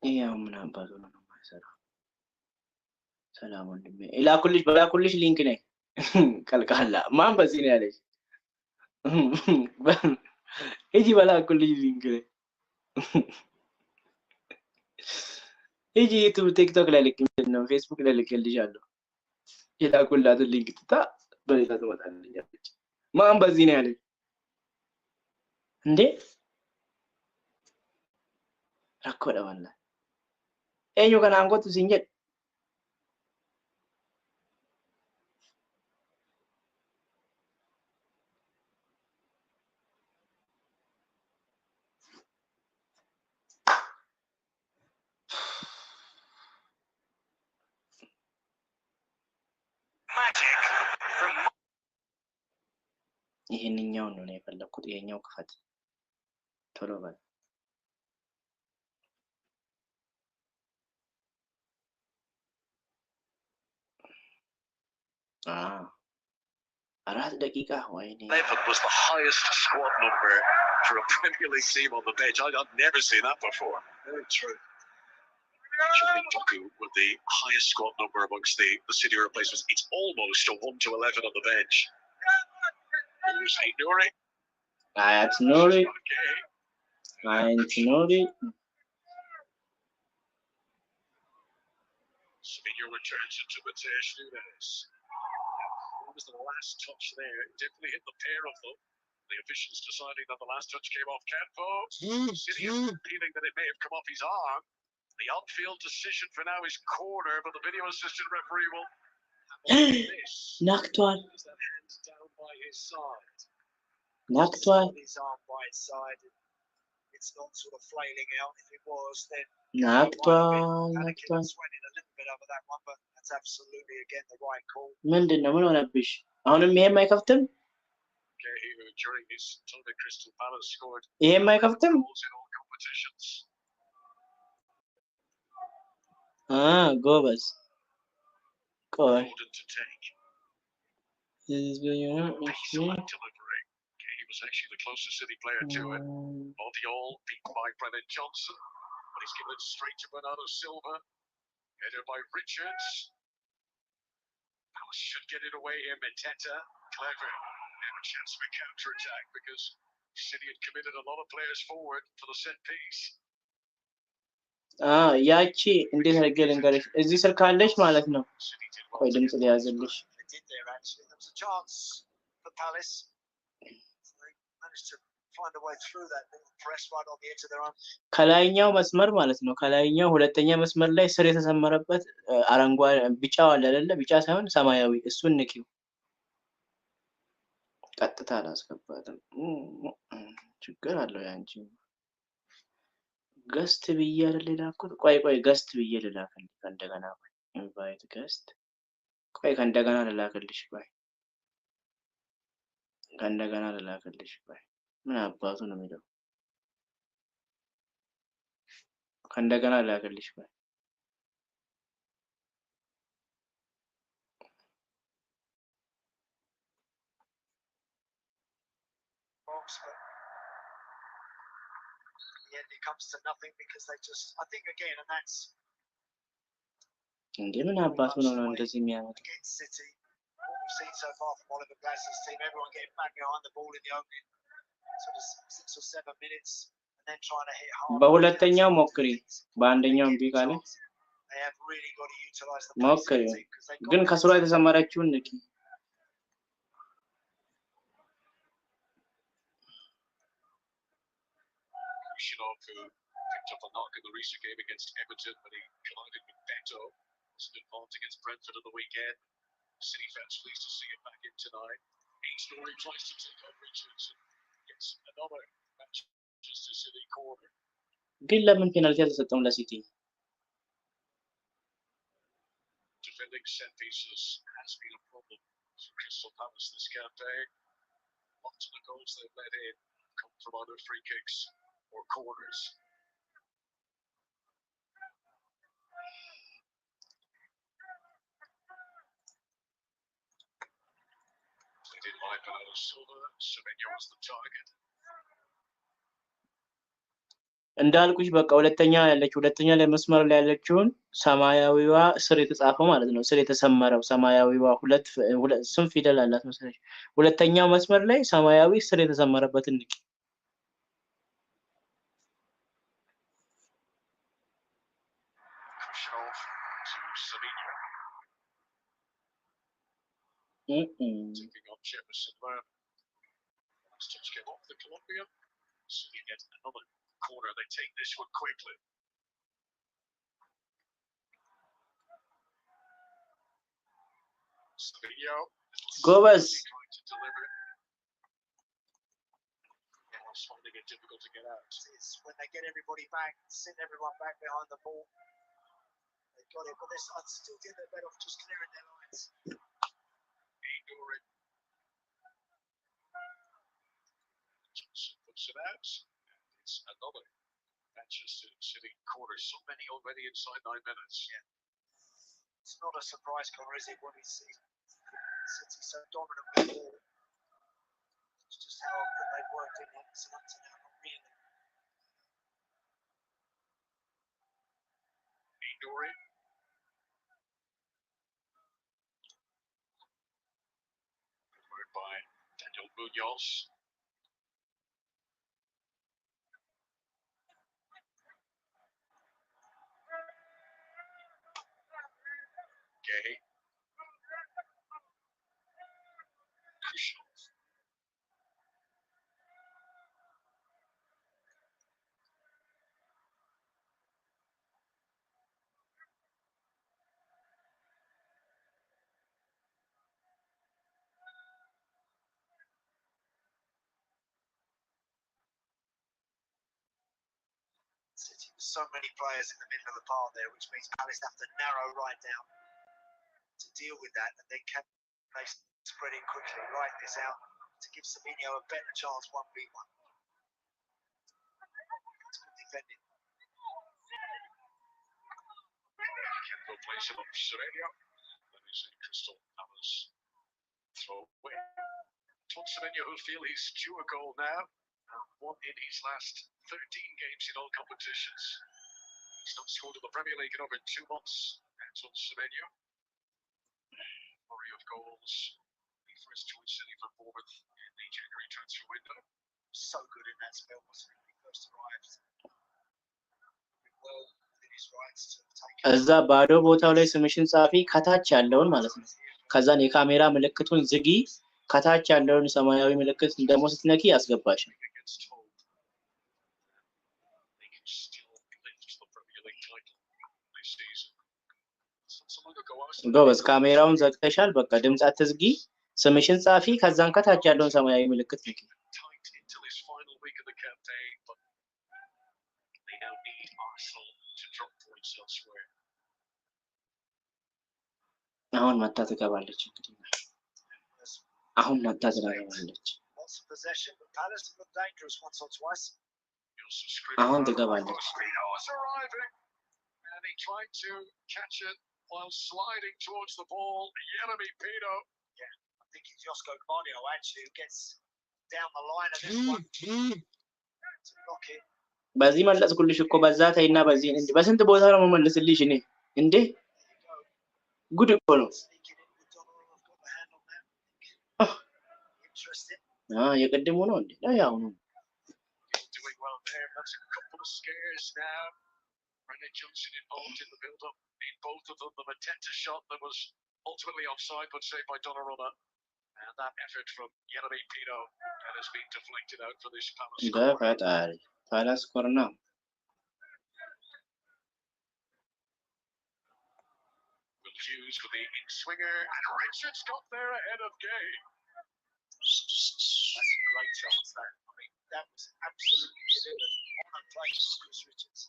ያው ምን አባቱ ነው የማይሰራው። ሰላም ወንድሜ ኢላኩልሽ በላኩልሽ ሊንክ ነኝ ቀልቃላ ማን በዚህ ነው ያለሽ? እጂ በላኩልሽ ሊንክ ነኝ እጂ ዩቲዩብ ቲክቶክ ላይ ልክ ነው ፌስቡክ ላይ ልክልሻለሁ። የላኩላት ሊንክ ትታ በሌላ ትመጣለች። ማን በዚህ ነው ያለሽ እንዴ? ረኮዳ ወላ ኤኙ ከና አንጎት ሲንጀ ይሄንኛው ነው የፈለኩት። ይሄኛው ክፈት ቶሎ በል። አራት ደቂቃ ወይኔ was the highest squad number for a Premier League team on the bench. I've never seen that before. Very true. Doku with the highest squad number amongst the senior replacements. It's almost a 1-11 on the bench. Nuri. That's Nuri. Nuri. Semenyo returns it to Mateus Nunes. What was the last touch there? It definitely hit the pair of them. The officials deciding that the last touch came off Campo. City feeling that it may have come off his arm. The on-field decision for now is corner, but the video assistant referee will knocked one. Is that hand down by his side? Knocked one. His arm by his side. It's not sort of flailing out. If it was, then knocked one. Knocked one. Sweating a little bit over that one, but that's absolutely again the right call. ምንድነው ምን ሆነብሽ? አሁንም ይሄም አይከፍትም? During this tournament, Crystal Palace scored. ይሄም አይከፍትም? Goals in all competitions. ጎበዝ ቆይ To take. delivery. He was actually the closest City player to it. Odiol beat by Brennan Johnson, but he's given it straight to Bernardo Silva. Header by Richards. Palace should get it away here. Mateta, clever. Now a chance for counter-attack because City had committed a lot of players forward for the set piece. ያቺ እንዴት አድርጌ ልንገርሽ? እዚህ ስልክ አለሽ ማለት ነው። ቆይ ድምጽ ሊያዝልሽ። ከላይኛው መስመር ማለት ነው። ከላይኛው ሁለተኛ መስመር ላይ ስር የተሰመረበት አረንጓዴ ቢጫው አለ አይደለ? ቢጫ ሳይሆን ሰማያዊ፣ እሱን ንኪው። ቀጥታ አላስገባትም። ችግር አለው ያንቺ ገስት ብዬ አይደል ላኩት። ቆይ ገስት ብዬ ልላክልሽ እንደገና። ቆይ ኢንቫይት ገስት። ቆይ ከእንደገና ልላክልሽ። ቆይ ከእንደገና ልላክልሽ። ቆይ ምን አባቱ ነው የሚለው? ከእንደገና ልላክልሽ። ቆይ It comes to nothing because they just, I think again, and that's እንዴ ምን አባቱ ነው እንደዚህ የሚያመጣው? against City. What we've seen so far from Oliver Glasser's team, everyone getting back behind the ball in the opening sort of 6 or 7 minutes and then trying to hit hard. በሁለተኛው ሞክሪ፣ በአንደኛው እምቢ ካለ they have really got to utilize the ሞክሪ። ግን ከስሯ የተሰመረችውን ንኪ። who picked up a knock in the recent game against Everton when he collided with Beto. Wasn't involved against Brentford on the weekend. City fans pleased to see him back in tonight. Story tries to take on Richards and gets another Manchester City corner. ግን ለምን ፔናልቲ አልተሰጠውም ለሲቲ? Defending set pieces has been a problem for Crystal Palace this campaign. Lots of the goals they've let in come from either free kicks or corners. Defended by Bernardo Silva. Semenyo was the target. እንዳልኩሽ በቃ ሁለተኛ ላይ መስመር ላይ ያለችውን ሰማያዊዋ ስር የተጻፈው ማለት ነው። ስር የተሰመረው ሰማያዊዋ ሁለት ስም ፊደል አላት መሰለሽ። ሁለተኛው መስመር ላይ ሰማያዊ ስር የተሰመረበትን ንቂ። Taking on Jefferson there. Last touch came off the Colombian. So you get another corner. They take this one quickly. Savinho. Gomez. Trying to deliver it. Now finding it difficult to get out. It's when they get everybody back, send everyone back behind the ball. They've got it, but I still think they're better off just clearing their lines. Johnson puts it out. It's another Manchester City corner. So many already inside 9 minutes. Yeah. It's not a surprise corner, is it, when we see City so dominant with the ball? It's just how often they've worked in that. So up to now, not really. Dory. Covered by Daniel Munoz. Gay. City with so many players in the middle of the park there, which means Palace have to narrow right down to deal with that, and then can they spread it quickly, right this out to give Savinho a better chance 1v1. It's good defending. Can go place it on Semenyo. That is a Crystal Palace throw away. Todd Semenyo, who feel he's due a goal now. Won in his last 13 games in all competitions. He's not scored in the Premier League in over 2 months. That's on Semenyo. Flurry of goals. The first choice City for Bournemouth in the January transfer window. So good in that spell, wasn't he, when he first arrived? Well within his rights to take እዛ ባዶ ቦታው ላይ ስምሽን ጻፊ ከታች ያለውን ማለት ነው። ከዛን የካሜራ ምልክቱን ዝጊ፣ ከታች ያለውን ሰማያዊ ምልክት ደግሞ ስትነኪ ያስገባሽ። ጎበዝ፣ ካሜራውን ዘግተሻል። በቃ ድምጽ አትዝጊ፣ ስምሽን ጻፊ፣ ከዛን ከታች ያለውን ሰማያዊ ምልክት ንኪ። አሁን መታ ትገባለች። እንግዲህ አሁን መታ ትገባለች። አሁን ትገባለች። And he tried to catch it while sliding towards the ball. Yeremy Pino. Yeah, I think it's Josko Gvardiol actually who gets down the line of this one to block it. በዚህ መለስኩልሽ እኮ በዛ ተይና በዚህ እንዴ በስንት ቦታ ነው መመለስልሽ እኔ እንዴ ጉድ እኮ ነው። የቀድሞ ነው እንዴ ያው ነው። Doing well there. That's a couple of scares now. Brendan Johnson involved in the build-up in both of them. The Mateta shot that was ultimately offside but saved by Donnarumma. And that effort from Yeremy Pino that has been deflected out for this Palace corner. Palace corner. Will Hughes for the in-swinger. And Richards got there ahead of Gay. That's a great chance there. I mean, that was absolutely delivered on the place, Chris Richards.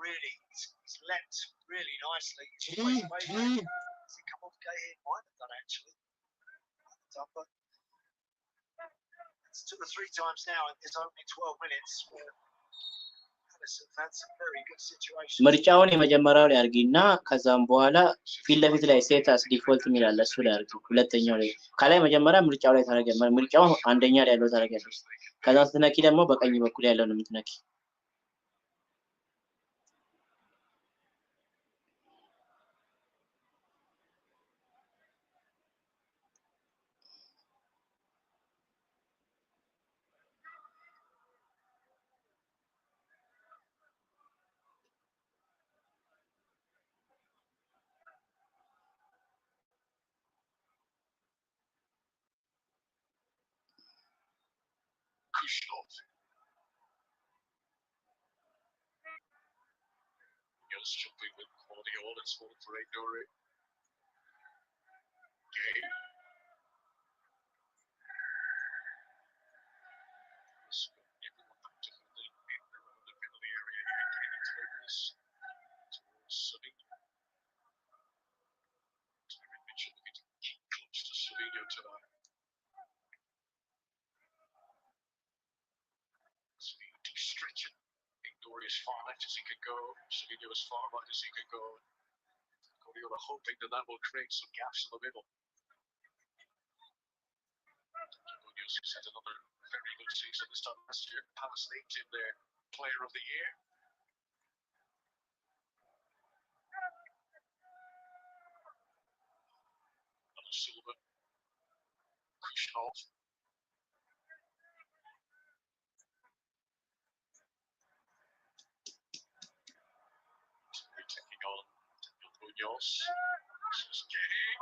Really, he's leapt really nicely. He's always made it. Has he come off Gay here? Might have done actually. But it's 2 or 3 times now in this opening 12 minutes where ምርጫውን የመጀመሪያው ላይ አድርጊና ከዛም በኋላ ፊት ለፊት ላይ ሴት አስ ዲፎልት የሚላል እሱ ላይ አድርጊ። ሁለተኛው ላይ ከላይ መጀመሪያ ምርጫው ላይ ታደርጊያለሽ። ምርጫው አንደኛ ላይ ያለው ታደርጊያለሽ። ከዛ ስትነኪ ደግሞ በቀኝ በኩል ያለው ነው የምትነኪ። Jumping with quality all its full for ignoring. Game. Everyone back to the lead around the penalty area here. Getting delivers towards Savinho. Mitchell looking to keep close to Savinho tonight. Savinho to stretch it. Ignore as far left as he can go. Savinho as far right as he can go. Guardiola hoping that will create some gaps in the middle. Munoz has had another very good season this time last year. Palace named him their Player of the Year. Another Silva. Khrushchev. Taking on Munoz. This is getting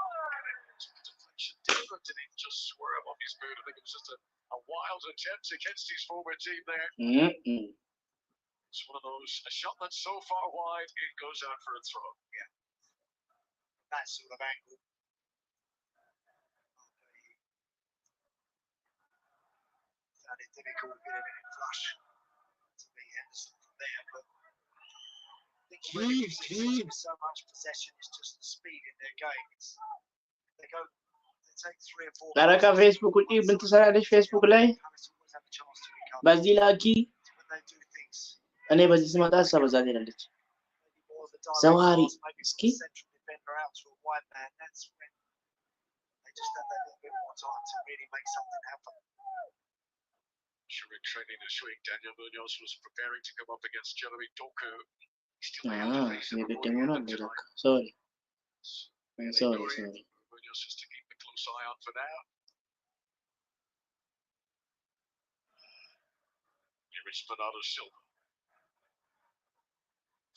deflection different and he just swerve off his boot. I think it was just a wild attempt against his former team there. It's one of those, a shot that's so far wide, it goes out for a throw. Yeah. That sort of angle. Found it difficult to get him in flush to be Henderson from there, but I think really with so much possession, it's just the speed in their game. They take 3 or 4. አረካ ፌስቡክ ውጪ ምን ትሰራለሽ? ፌስቡክ ላይ በዚህ ላኪ። እኔ በዚህ ስመጣ ሰበዛ ትላለች። ዘዋሪ እስኪ training this week, Daniel Munoz was preparing to come up against Jeremy Doku. Sorry. Munoz just to keep a close eye on for now. Here is Bernardo Silva.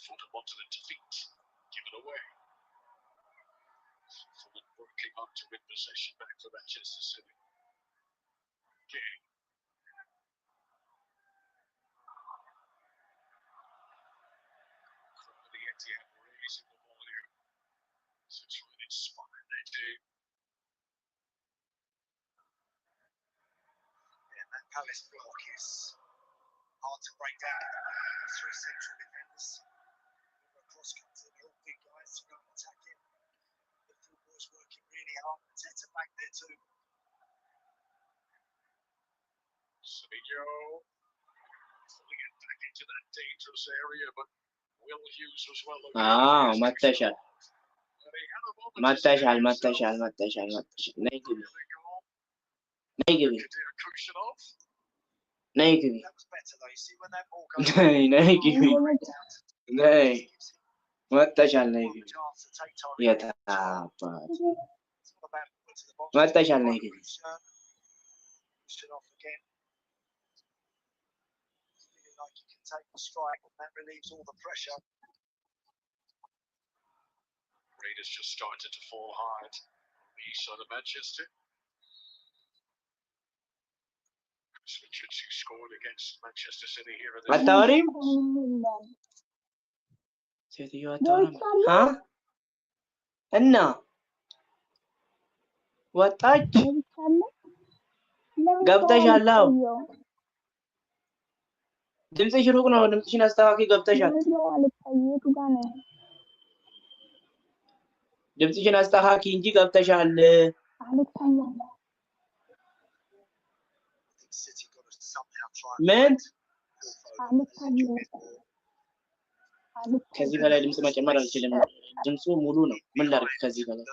Fulham wanted it to feet. Give it away. Fulham working on to win possession back for Manchester City. Game. Raising the ball here. So trying to inspire their team. Yeah, that Palace block is hard to break down. 3 central defenders. Cross country, they're all big guys to go and attack him. The football's working really hard. Teta back there too. Savinho pulling it back into that dangerous area, but Will Hughes was well over. መተሻል ነይ ግቢ ነይ ግቢ ነይ ግቢ ነይ ግቢ ነይ መተሻል ነይ ግቢ የታባት መተሻል ነይ ግቢ Take the strike and that relieves all the pressure. Raiders just started to fall hard on the east side of Manchester. Switchers who scored against Manchester City here at the አታወሪም ሴትዮ አታወራም እና ወጣች ገብተሻል ድምጽሽ ሩቅ ነው ድምጽሽን አስተካኪ ገብተሻል ድምጽሽን አስተካኪ እንጂ ገብተሻል ምን ከዚህ በላይ ድምጽ መጨመር አልችልም። ድምጹ ሙሉ ነው። ምን ላድርግ ከዚህ በላይ?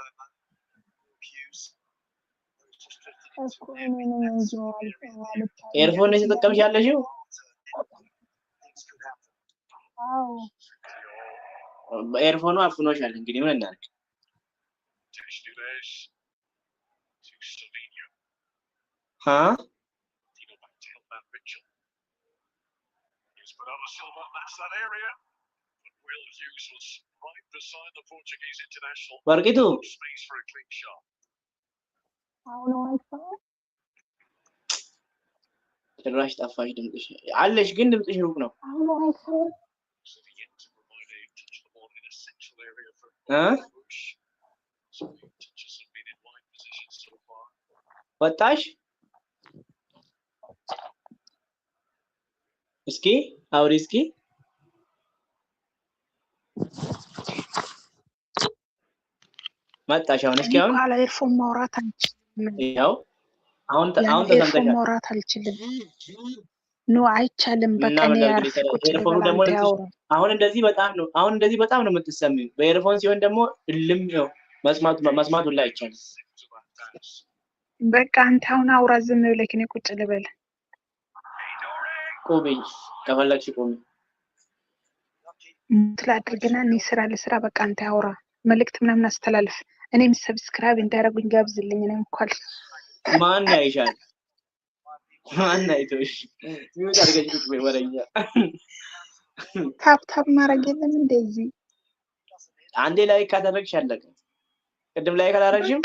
ኤርፎን እየተጠቀምሽ ያለሽው? አዎ ኤርፎኑ አፍኖሻል። እንግዲህ ምን እናድርግ? ወርቂቱ አሁን አይሰማም። ጭራሽ ጠፋሽ ድምጽሽ። አለሽ ግን ድምጽሽ ሩቅ ነው። አሁን አይሰማም። ወጣሽ? እስኪ አውሪ እስኪ። መጣሽ አሁን? እስኪ አሁን ካለ ኤርፎን ማውራት አልችልም። ያው አሁን ኤርፎን ተሰምተሻል? ማውራት አልችልም። ኖ አይቻልም። በቃ እና ምን እኔ ላድርግ? ያልኩት ኤርፎኑ ደግሞ አሁን እንደዚህ በጣም ነው የምትሰሚው። በኤርፎን ሲሆን ደግሞ እልም ነው መስማቱ ላይ አይቻልም። በቃ አንተ አሁን አውራ ዝም ብለህ እኔ ቁጭ ልበል። ቁሚ ከፈለግሽ ቁሚ። ትላድርግና እኔ ስራ ለስራ በቃ አንተ አውራ፣ መልእክት ምናምን አስተላልፍ። እኔም ሰብስክራይብ እንዳደረጉኝ ጋብዝልኝ። እኔም እንኳን ማን ያይሻል? ማን አይቶሽ? ምን አድርገሽ ቁጭ በይ ወረኛ። ታፕታፕ ማድረግ የለም እንደዚህ። አንዴ ላይ ካደረግሽ አለቀ። ቅድም ላይ ካላረግሽም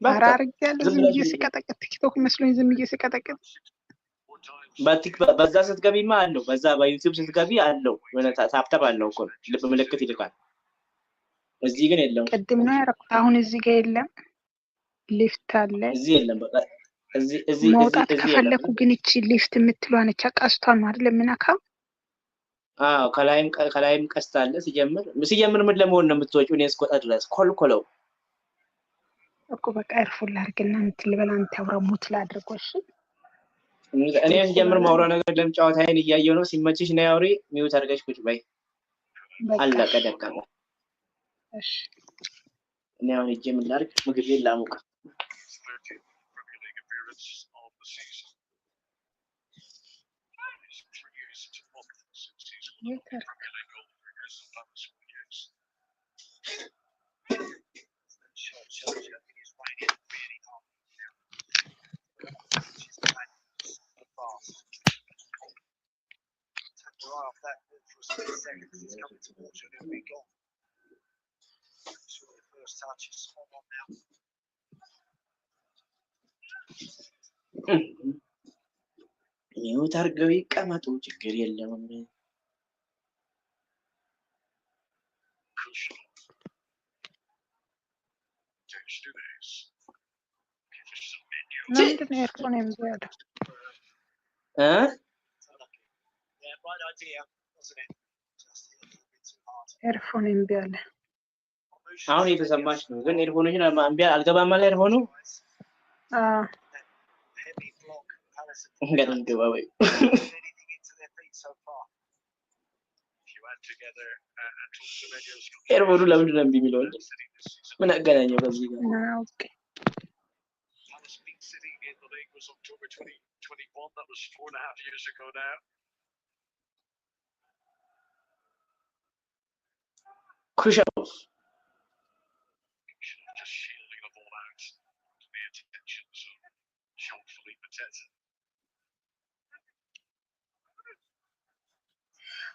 ኧረ አድርጌያለሁ። ዝም ብዬ ስቀጠቅጥ ቲክቶክ መስሎኝ ዝም ብዬ ስቀጠቅጥ። በዛ ስትገቢማ አለው። በዛ በዩቲዩብ ስትገቢ አለው። የሆነ ታፕታፕ አለው እኮ ልብ ምልክት ይልካል። እዚህ ግን የለም። ቅድም ነው ያደረኩት። አሁን እዚህ ጋር የለም። ሊፍት አለ። እዚህ የለም። በቃ እዚህ መውጣት ከፈለኩ ግን እቺ ሊፍት የምትለዋ ነች። ቀስቷን ነው አይደል የምነካው? አዎ ከላይም ቀስት አለ። ሲጀምር ምን ለመሆን ነው የምትወጪው? እኔ እስኮታ ድረስ ኮልኮለው እኮ በቃ ኤርፎን ላድርግና እንትን ልበል። አንተ አውራ ሙት ላድርጎሽ። እኔ ሲጀምር ማውራ ነገር ለም ጫወታዬን እያየሁ ነው። ሲመችሽ ነው አውሪ። ሚውት አድርገሽ ቁጭ በይ። አለቀ ደቀቀ። እሺ እኔ አሁን ሂጅ ምን ላድርግ? ምግቤን ላሙቅ። ሚውት አድርገው ይቀመጡ፣ ችግር የለውም። ምንድን ነው ኤርፎን የሚያደርገው? ኤርፎን እምቢ አለ። አሁን እየተሰማች ነው፣ ግን ኤርፎንሽን እምቢ አልገባም አለ ኤርፎኑ። እንግዲህ ገባ ወይ ኤርፎኑ ለምንድን ነው እምቢ የሚለው? ምን አገናኘው ከዚህ ጋር? ኩሻው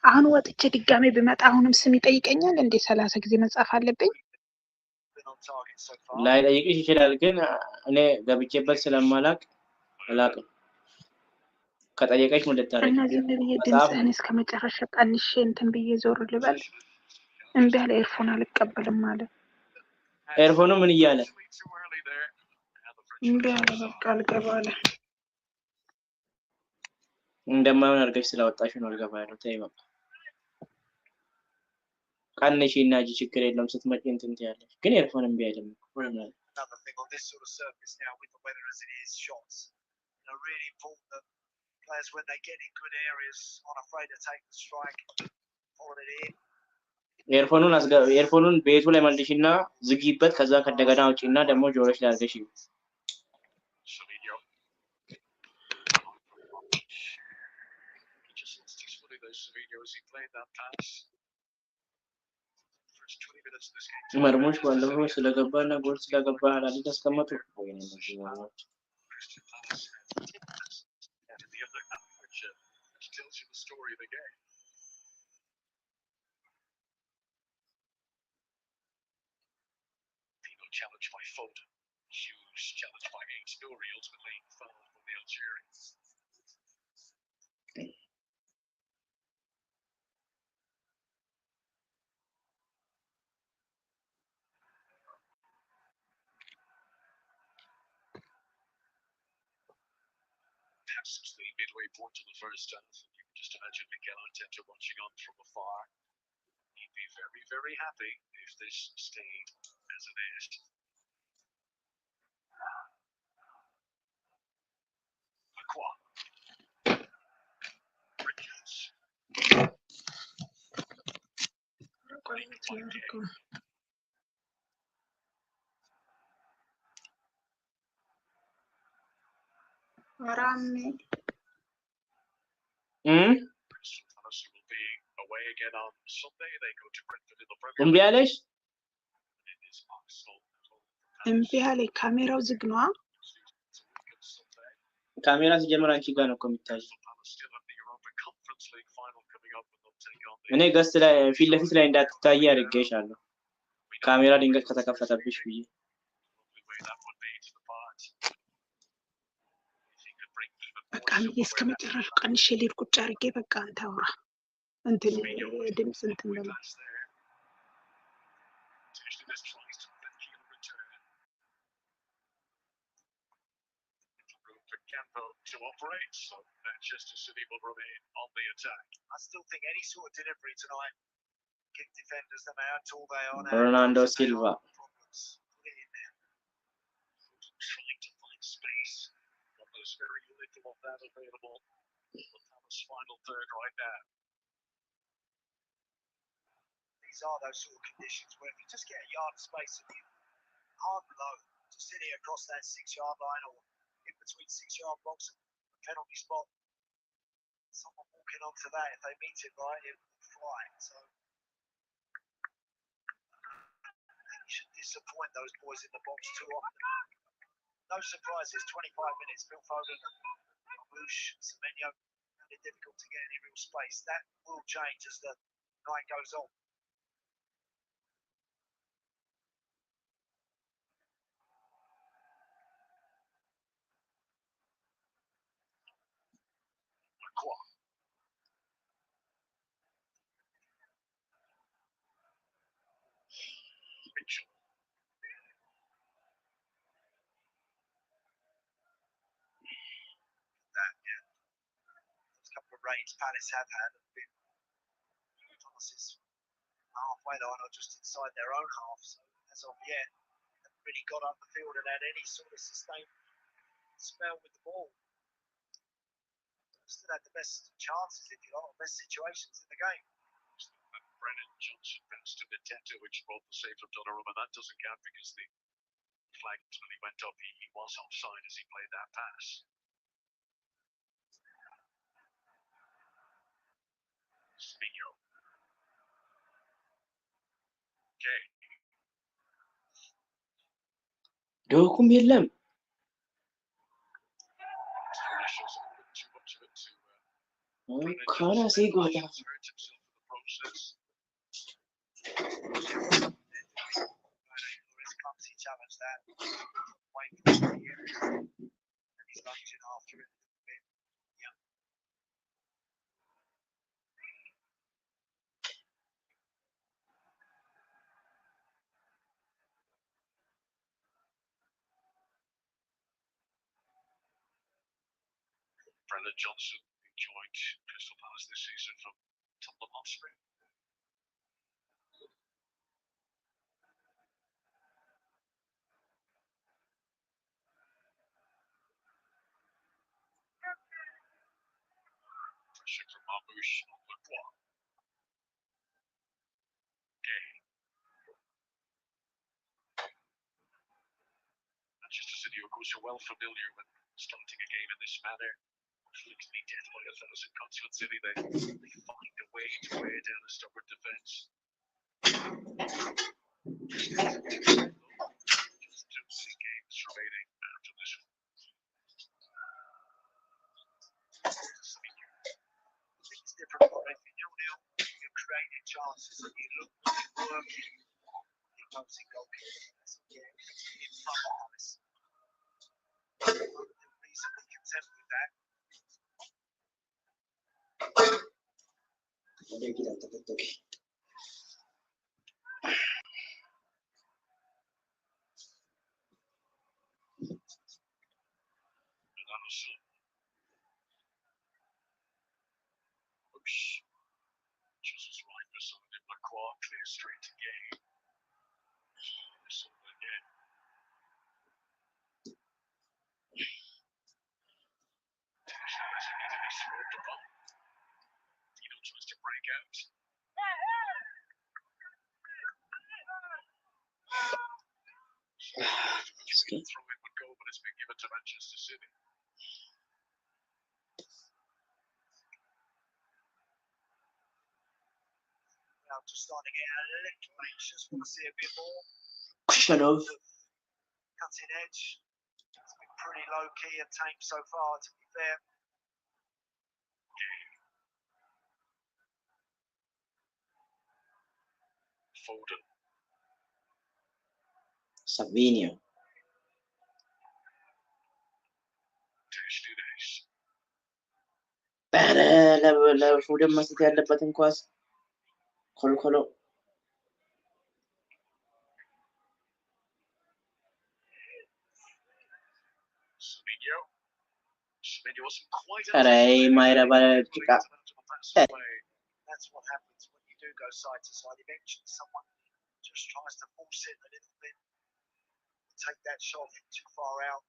አሁን ወጥቼ ድጋሜ ብመጣ አሁንም ስም ይጠይቀኛል እንዴ? 30 ጊዜ መጻፍ አለብኝ? ላይ ጠይቅሽ ይችላል፣ ግን እኔ ገብቼበት ስለማላቅ አላቅም። ከጠየቀሽ ምን ልታረጊ? እና ዝም ብዬ ድምፅህን እስከ መጨረሻ ቀንሼ እንትን ብዬ ዞር ልበል? እምቢ አለ። ኤርፎን አልቀበልም ማለት ኤርፎኑ ምን እያለ እምቢ አለ። በቃ አልገባ አለ። እንደማይሆን አድርገሽ ስላወጣሽ ነው አልገባ ያለው። ተይ በቃ ቀንሺ እና እጂ ችግር የለውም። ስትመጪ እንትን ትያለሽ፣ ግን ኤርፎን እምቢ አይልም። Players when they get in good areas aren't afraid to take the strike. followed it in. ኤርፎኑን ቤቱ ላይ መልሽና ዝጊበት ከዛ ከደገና አውጪና ደግሞ ጆሮሽ ላይ አድርገሽ መርሞሽ ባለፈው ስለገባና ጎል ስለገባ አላሊ ተስቀመጡ ወይ ነው ማለት challenged by Foden. Hughes challenged by Aït-Nouri, ultimately fouled for the Algerians. Past the midway point of the first half, you can just imagine Mikel Arteta watching on from afar. He'd be very, very happy if this stayed as it is. እምቢ አለሽ እምቢ አለ ካሜራው ዝግ ነው ካሜራ ሲጀምር አንቺ ጋር ነው የሚታየው እኔ ገስት ላይ ፊት ለፊት ላይ እንዳትታይ አድርጌሻለሁ ካሜራ ድንገት ከተከፈተብሽ ብዬ በቃ እስከመጨረሻው ቀንሼ ልሂድ ቁጭ አድርጌ በቃ አንተ አውራ እንትን ድምጽ እንትን በለው to operate, so Manchester City will remain on the attack. I still think any sort of delivery tonight, give defenders the man how tall they are now. Bernardo Silva. Trying to find space, but there's very little of that available. The Palace final third right now. These are those sort of conditions where if you just get a yard of space and you hard and low to sit here across that 6-yard line or in between 6-yard box and penalty spot, someone walking onto that, if they meet it right, it will fly. So you should disappoint those boys in the box too often. No surprises, 25 minutes, Phil Foden, Bush, Semenyo, found it difficult to get any real space. That will change as the night goes on. Mitchell. Those couple of raids Palace have had have been passes halfway line or just inside their own half. So as of yet, haven't really got up the field and had any sort of sustained spell with the ball. Still had the best chances, if you like, best situations in the game. Brennan Johnson passed to Mateta, which brought the save from Donnarumma, and that doesn't count because the flag ultimately went up. He was offside as he played that pass. Spino. Okay. ዶኩም የለም ካና ሲጓታ Challenge that. Wait for the and he's lunging after it. Yeah. Brennan Johnson joined Crystal Palace this season from Tottenham Hotspur. Pressure from Marmouche on Lacroix. and you, of course, you're well familiar with starting a game in this manner. Looks to be death by 1,000 cuts with City. They find a way to wear down a stubborn defence. Just 2 games remaining after this one. It's different from if you know you're creating chances and you look working. You're posing goalkeeper. Yeah, in front of us. Reasonably content with that. Just right for something like Quark, clear straight to game. Again. Tino tries to break out. Throw in would go, but it's been given to Manchester City. Now just starting to get a little anxious. Want to see a bit more. Cushion of Cutting edge. It's been pretty low key and tame so far, to be fair. Foden. Savinio. ለፉደን መስጠት ያለበትን ኳስ ኮልኮሎ ኧረ የማይረባ ጭቃ That's what happens when you do go side to side. Eventually someone just tries to force it a little bit, take that shot from too far out.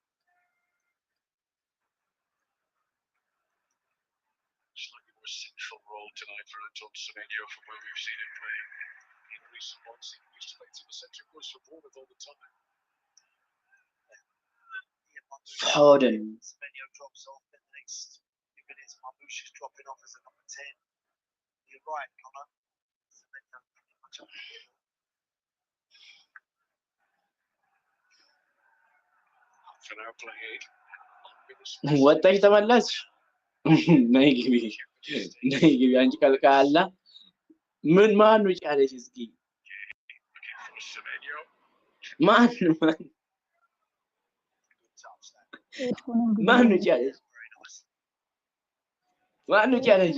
Slightly more central role tonight for Anton Semenyo from where we've seen him play in recent months. He used to play to the centre course for Bournemouth all the time. Foden. Semenyo drops off in the next few minutes. Marmouche is dropping off as a number 10. You're right, Connor. Semenyo pretty much up the middle. For now played. ወጣሽ ተመለስሽ ነይ ግቢ አንቺ ቀልቃላ ምን ማን ነው ጫለሽ እስኪ ማን ነው ጫለሽ ማን ነው ጫለሽ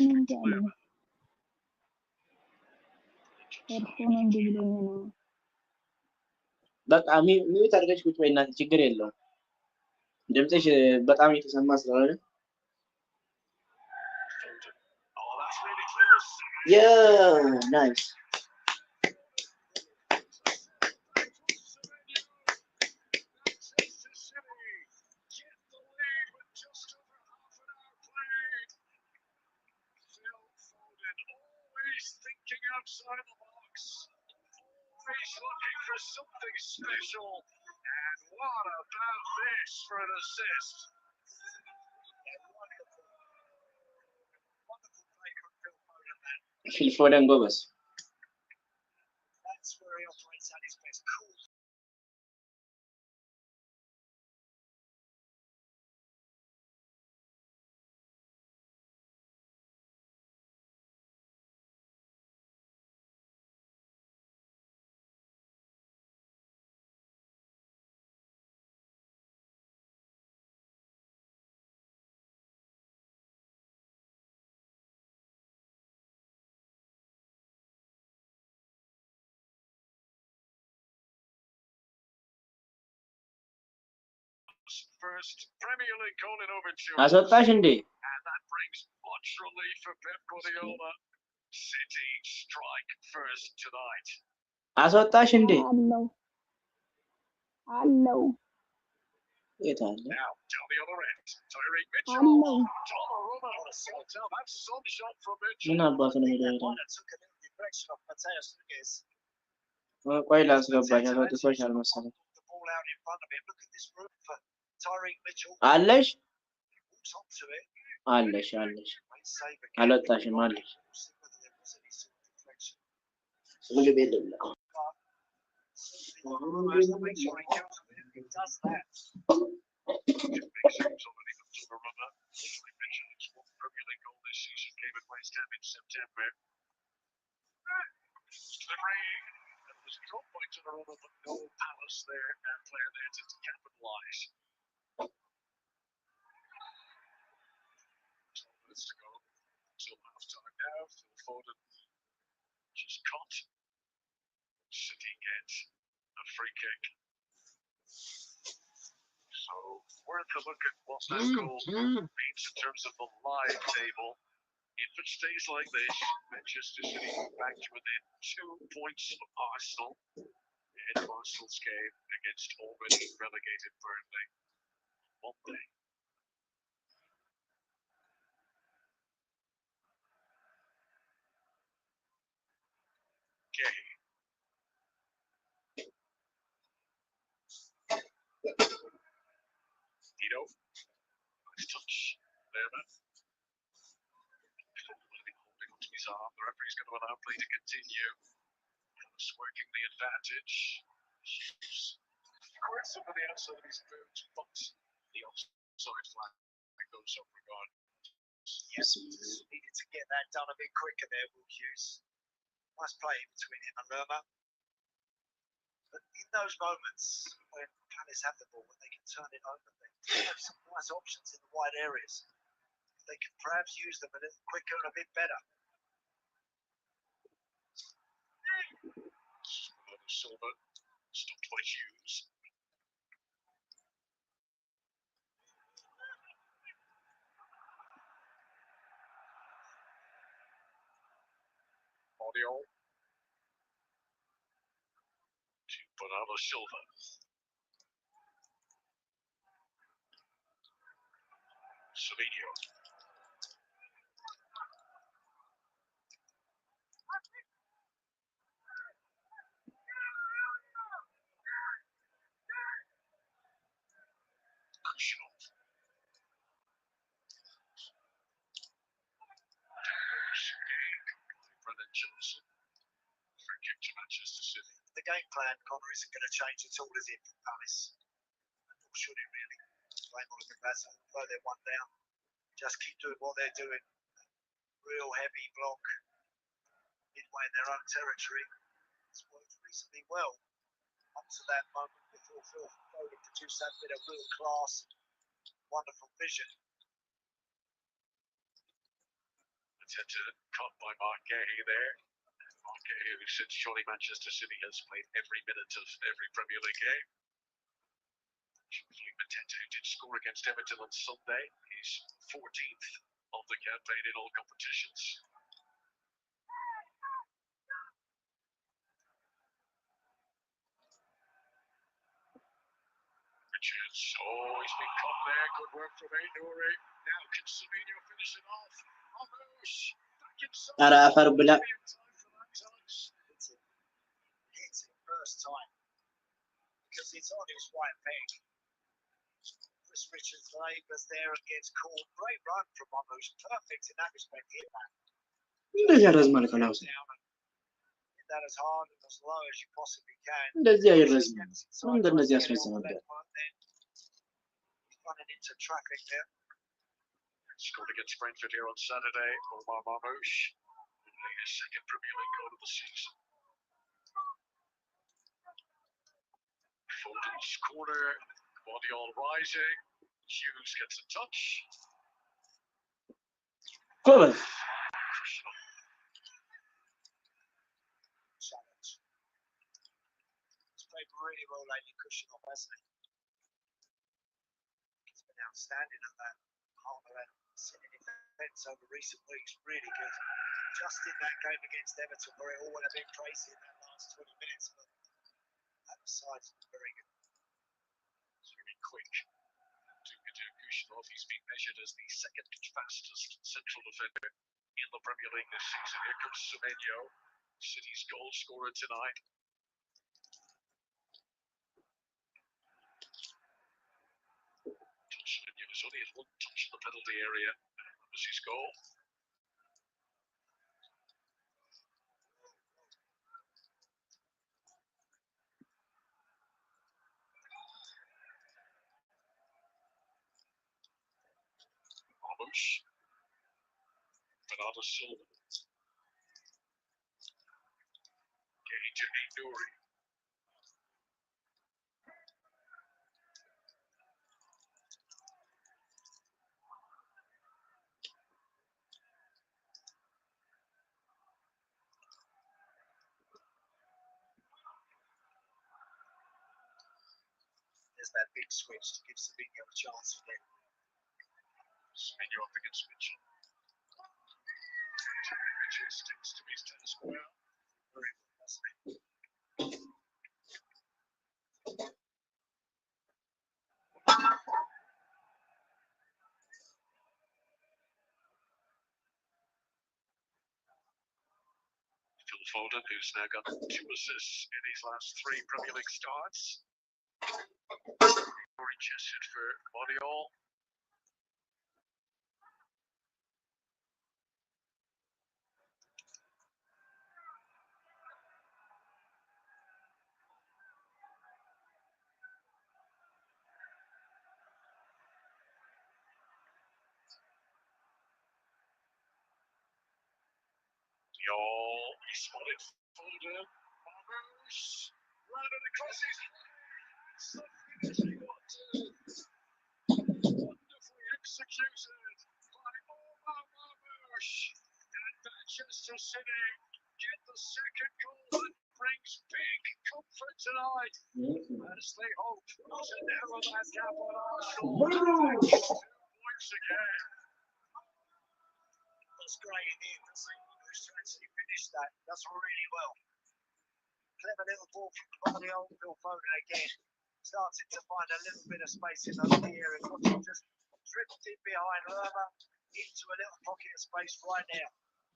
በቃ ሚዩት አድርገሽ ቁጭ በይ እናት ችግር የለውም ድምጽሽ በጣም የተሰማ ስለሆነ Yeah, nice. Thinking outside the box, always looking for something special, and what about this for an assist? Phil Foden goes. That's where he operates at his best. Cool. First Premier League goal in overture. አስወጣሽ እንዴ And that brings much relief for Pep Guardiola. City strike first tonight. አስወጣሽ እንዴ አለው የታለ Now down the other end. Tyreek Mitchell. Donnarumma. That's some shot from Mitchell. ምን አባቱ ነው የሚለው Took a little deflection of Mateus Nunes. ቆይ ላስገባሽ አስወጥቶሻል መሰለኝ The ball out in front of him. Look at this room for Tyreek Mitchell አለሽ walks onto it. አለሽ Great save again. አልወጣሽም አለሽ We'll see whether there was any sort of deflection. ምግብ የለም But has to make sure he kills it. He does that. Big saves already from Donnarumma. As we mentioned, his fourth Premier League goal this season came at West Ham in September. Delivery, and it was dropped by Donnarumma, but no Palace there, and player there to capitalise. 12 minutes to go until half time now. Phil Foden just caught. City gets a free kick. So worth a look at what that goal means in terms of the live table. If it stays like this, Manchester City back to within 2 points of Arsenal in Arsenal's game against already relegated Burnley on Monday. Gay. Tito. Nice touch there, man. Holding onto his arm. The referee's going to allow play to continue. Just working the advantage. Hughes. Squirts over the outside of his boot, but the offside flag goes up regardless. Yes, needed to get that done a bit quicker there, Will Hughes. Nice play between him and Lerma. But in those moments when Palace have the ball, when they can turn it over, they have some nice options in the wide areas. They can perhaps use them a little quicker and a bit better. Silva stopped by Hughes. Audio to Bernardo Silva. Savinho. Krishnoff. Brennan Johnson. Free kick to Manchester City. The game plan, Connor, isn't going to change at all, is it, for Palace? Or should it really? Blame on the capacity, though they're one down. Just keep doing what they're doing. Real heavy block midway in their own territory. It's worked reasonably well up to that moment before Phil Foden produced that bit of real class, wonderful vision. Attempted cut by Mark Gahey there. Mark Gahey, who since surely Manchester City has played every minute of every Premier League game. Mateta, who did score against Everton on Sunday, he's 14th of the campaign in all competitions. Richards, oh, he's been caught there. Good work from Ainouri. Now can Savinho finish it off? Almost back inside. ኧረ አፈር ብላ Hits it first time because it's on his right leg. Chris Richards labours there and gets caught. Great run from Mamouche. Perfect in that respect. Hit that. እንደዚህ ያረዝማል ከላውስ Down and hit that as hard and as low as you possibly can. እንደዚህ አይረዝምም እንደነዚህ ያስረዝማል Running into traffic there. Scored against Brentford here on Saturday. Omar Mamouche, his second Premier League goal of the season. Foden's corner, body all rising. Hughes gets a touch. ጎበዝ Challenge. He's played really well lately, Kushner, hasn't he? He's been outstanding at that half of that sitting defence over recent weeks. Really good. Just in that game against Everton, where it all went a bit crazy in that last 20 minutes, but that side's very good. It's really quick. Kushnov, he's been measured as the second fastest central defender in the Premier League this season. Here comes Semenyo, City's goal scorer tonight. It's only had one touch in the penalty area. That was his goal. Ramos. Bernardo Silva. Gage Nouri. There's that big switch to give Sabinho a chance again. Sabinho up against Mitchell. Mitchell sticks to his tennis well. Very good, doesn't he? Phil Foden, who's now got 2 assists in his last 3 Premier League starts. Already gestured for Montreal. He spotted Foden. Ramos. Rounded across his wonderfully executed by Ramos. And Manchester City get the second goal that brings big comfort tonight as they hope to narrow that gap on Arsenal. 2 points again. That's great in him, to actually finish that. That's really well. Clever little ball from Guardiola. Phil Foden again. Starting to find a little bit of space in those key areas. Just drifted behind Lerma into a little pocket of space right now.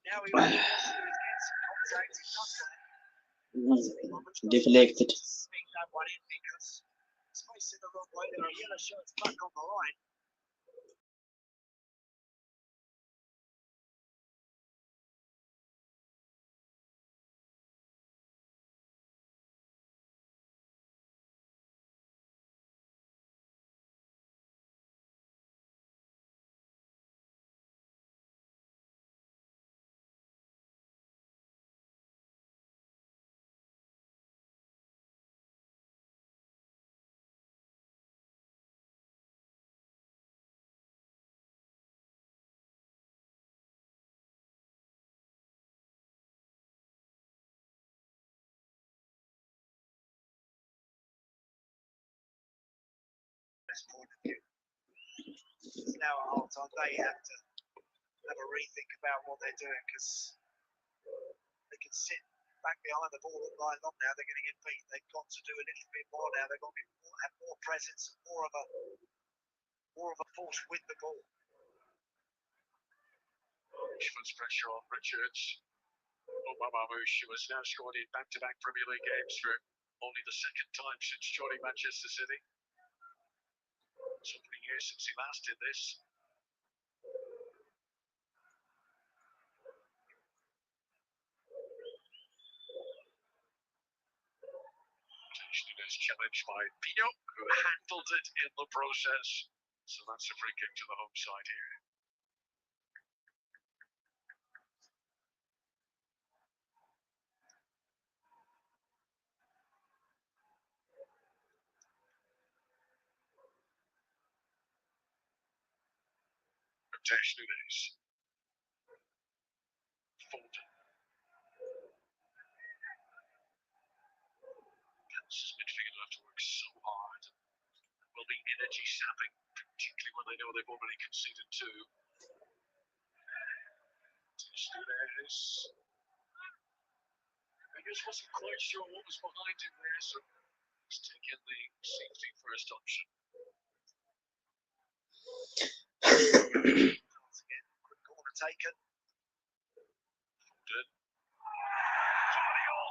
Now he wants to get some contact. He does that. Deflected. Sneak that one in because space in the wrong way. There are yellow shirts back on the line. Point of view. Now at half time they have to have a rethink about what they're doing because they can sit back behind the ball all night long now. They're going to get beat. They've got to do a little bit more now. They've got to have more presence and more of a force with the ball. Puts pressure on Richards. Mamouche, who has now scored in back-to-back Premier League games for only the second time since joining Manchester City. So many years since he last did this. Nunes challenged by Pino, who handled it in the process. So that's a free kick to the home side here. Nunes. Foden. Kansas midfield have to work so hard. Will be energy sapping, particularly when they know they've already conceded 2. Nunes. I just wasn't quite sure what was behind him there, so he's taken the safety first option. Once again, quick corner taken. Foden.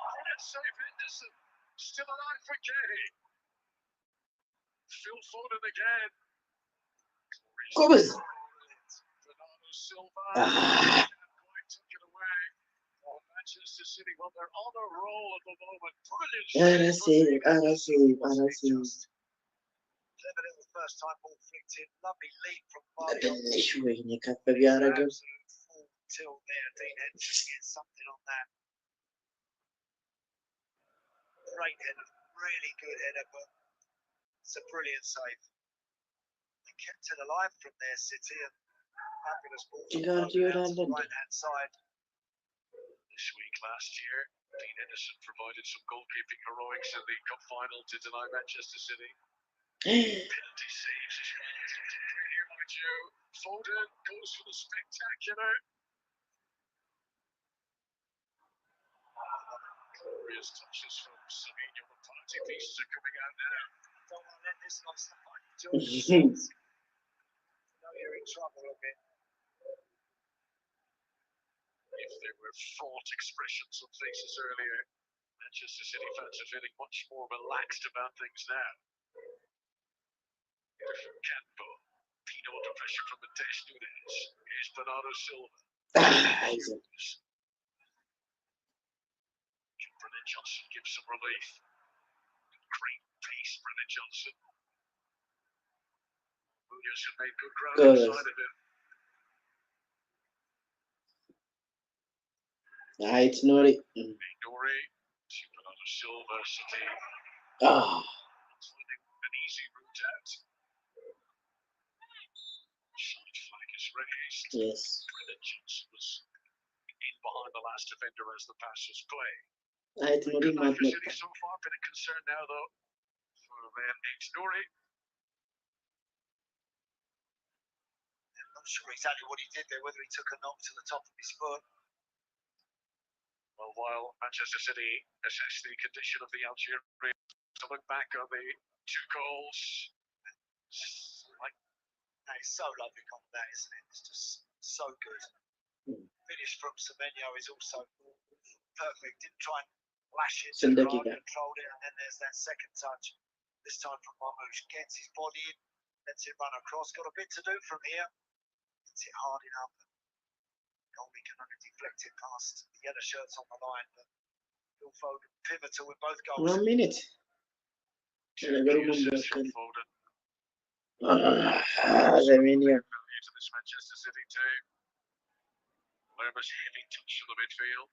Brilliant save, Henderson. Still alive for Gay. Phil Foden again. ጎበዝ Bernardo Silva. Ah. Quite took it away. Oh, Manchester City, well, they're on a roll at the moment. Brilliant. ኧረ save from ሴቭ ኧረ Diaz. ሴቭ ኧረ ሴቭ Clever little first time ball flicked in. Lovely lead from Mario. በትንሽ ወይኔ ከፍ ቢያደርገው Absolute full tilt there. Dean Henderson gets something on that. Great header. Really good header, but it's a brilliant save. They kept it alive from their City and fabulous ball from Cigar Foden out to the diyorlar. right hand side. This week last year, Dean Henderson provided some goalkeeping heroics in the cup final to deny Manchester City. Penalty saves as well. Great here, mind you. Foden goes for the spectacular. Glorious touches from Savinho. The penalty pieces are coming out now. Don't want to let this lost the fight. George, know you're in trouble a bit. If there were fraught expressions on faces earlier, Manchester City fans are feeling much more relaxed about things now. From Campo, Pino under pressure from Mateus Nunes. Here's Bernardo Silva. አይዞህ Brennan Johnson gives some relief. Great pace, Brennan Johnson. Munoz had made good ground Good. inside of him. አይት ኖሪ Nori to Bernardo Silva. City finding an easy route out. Side flag is raised. የስ Brennan Johnson was in behind the last defender as the pass was played. አይት ኖሪ Good night for ማትመጣ City so far. Bit of concern now though for then Nori. I'm not sure exactly what he did there, whether he took a knock to the top of his foot. Well, while Manchester City assess the condition of the Algerians, to look back on the two goals, like That is so lovely combat, isn't it? It's just so good. Finish from Semenyo is also perfect. Didn't try and lash into Still the looking ground, at- controlled it, and then there's that second touch. This time from Marmoush. Gets his body in, lets it run across. Got a bit to do from here. Hits it hard enough. Goalie can only deflect it past the yellow shirts on the line, but Phil Foden pivotal with both goals. 1 minute two ነገሩ key ምን assists from ያክል Foden. ዘሜኒያ Value to this Manchester City team. Lerma's heavy touch to the midfield.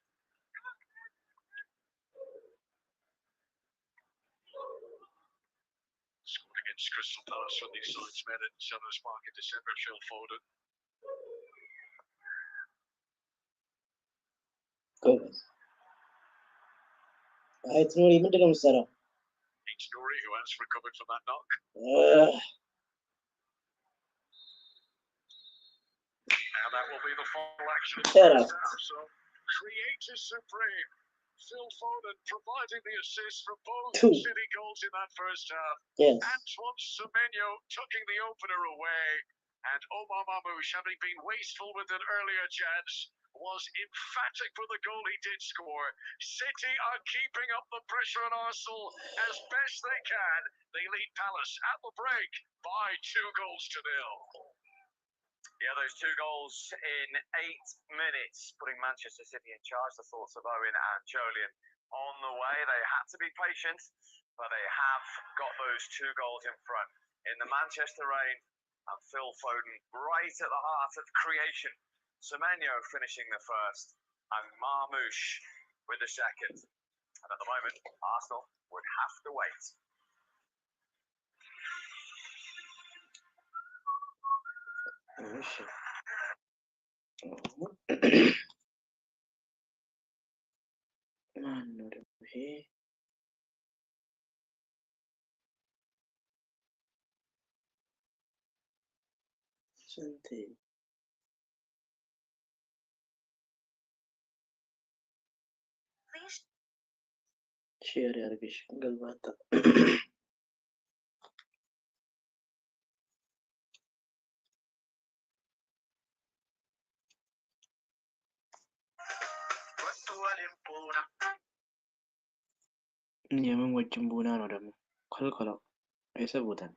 Scored against Crystal Palace when these sides met at Sellers Park in December. Phil Foden. ጎበዝ አይት ኖሪ ምንድን ነው የምትሰራው H. Nori, who has recovered from that knock. And that will be the final action of the Shut first up. half. So, creative supreme. Phil Foden providing the assist for both Two. City goals in that first half. yes Antoine Semenyo tucking the opener away. And Omar Mamouche, having been wasteful with an earlier chance, was emphatic for the goal he did score. City are keeping up the pressure on Arsenal as best they can. They lead Palace at the break by 2-0. Yeah, those 2 goals in 8 minutes, putting Manchester City in charge. The thoughts of Owen and Jolien on the way. They had to be patient, but they have got those 2 goals in front. In the Manchester rain, and Phil Foden right at the heart of creation. Semenyo finishing the first, and Marmouche with the second. And at the moment, Arsenal would have to wait. እሺ ማን ነው ደግሞ ይሄ ስንት ሼር ያርግሽ ገልባታ የምን ወጭም ቡና ነው ደግሞ ከልከለው አይሰቡታል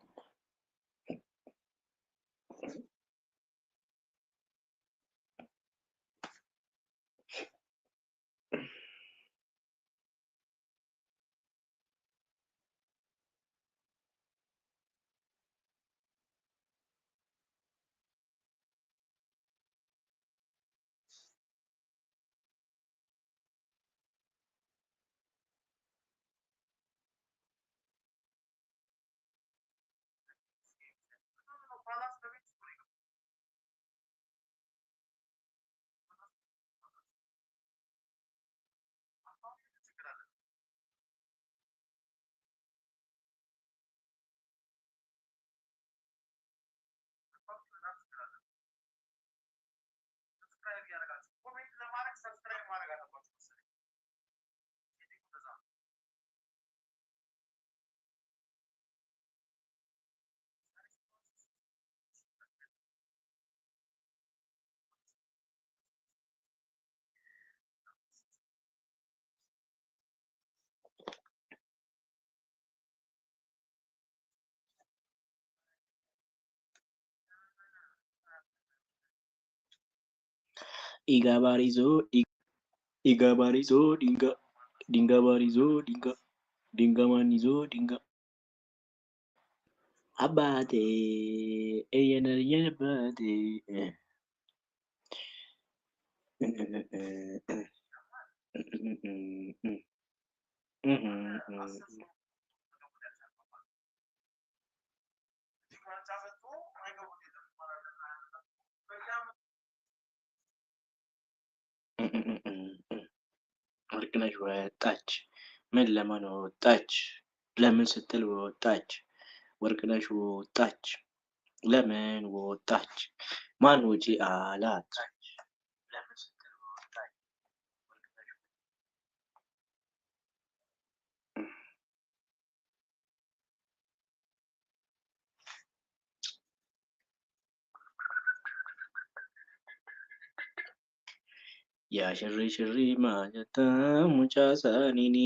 Iga barizo, iga barizo, dinga barizo, dinga manizo, dinga. Abate, eyena bate. ወርቅነሽ ወጣች። ምን ለምን ወጣች? ለምን ስትል ወጣች? ወርቅነሽ ወጣች። ለምን ወጣች? ማን ውጪ አላት? ለምን ስትል ወጣች? ያ ሽሪ ሽሪ ማጀታ ሙጫ ሳኒኒ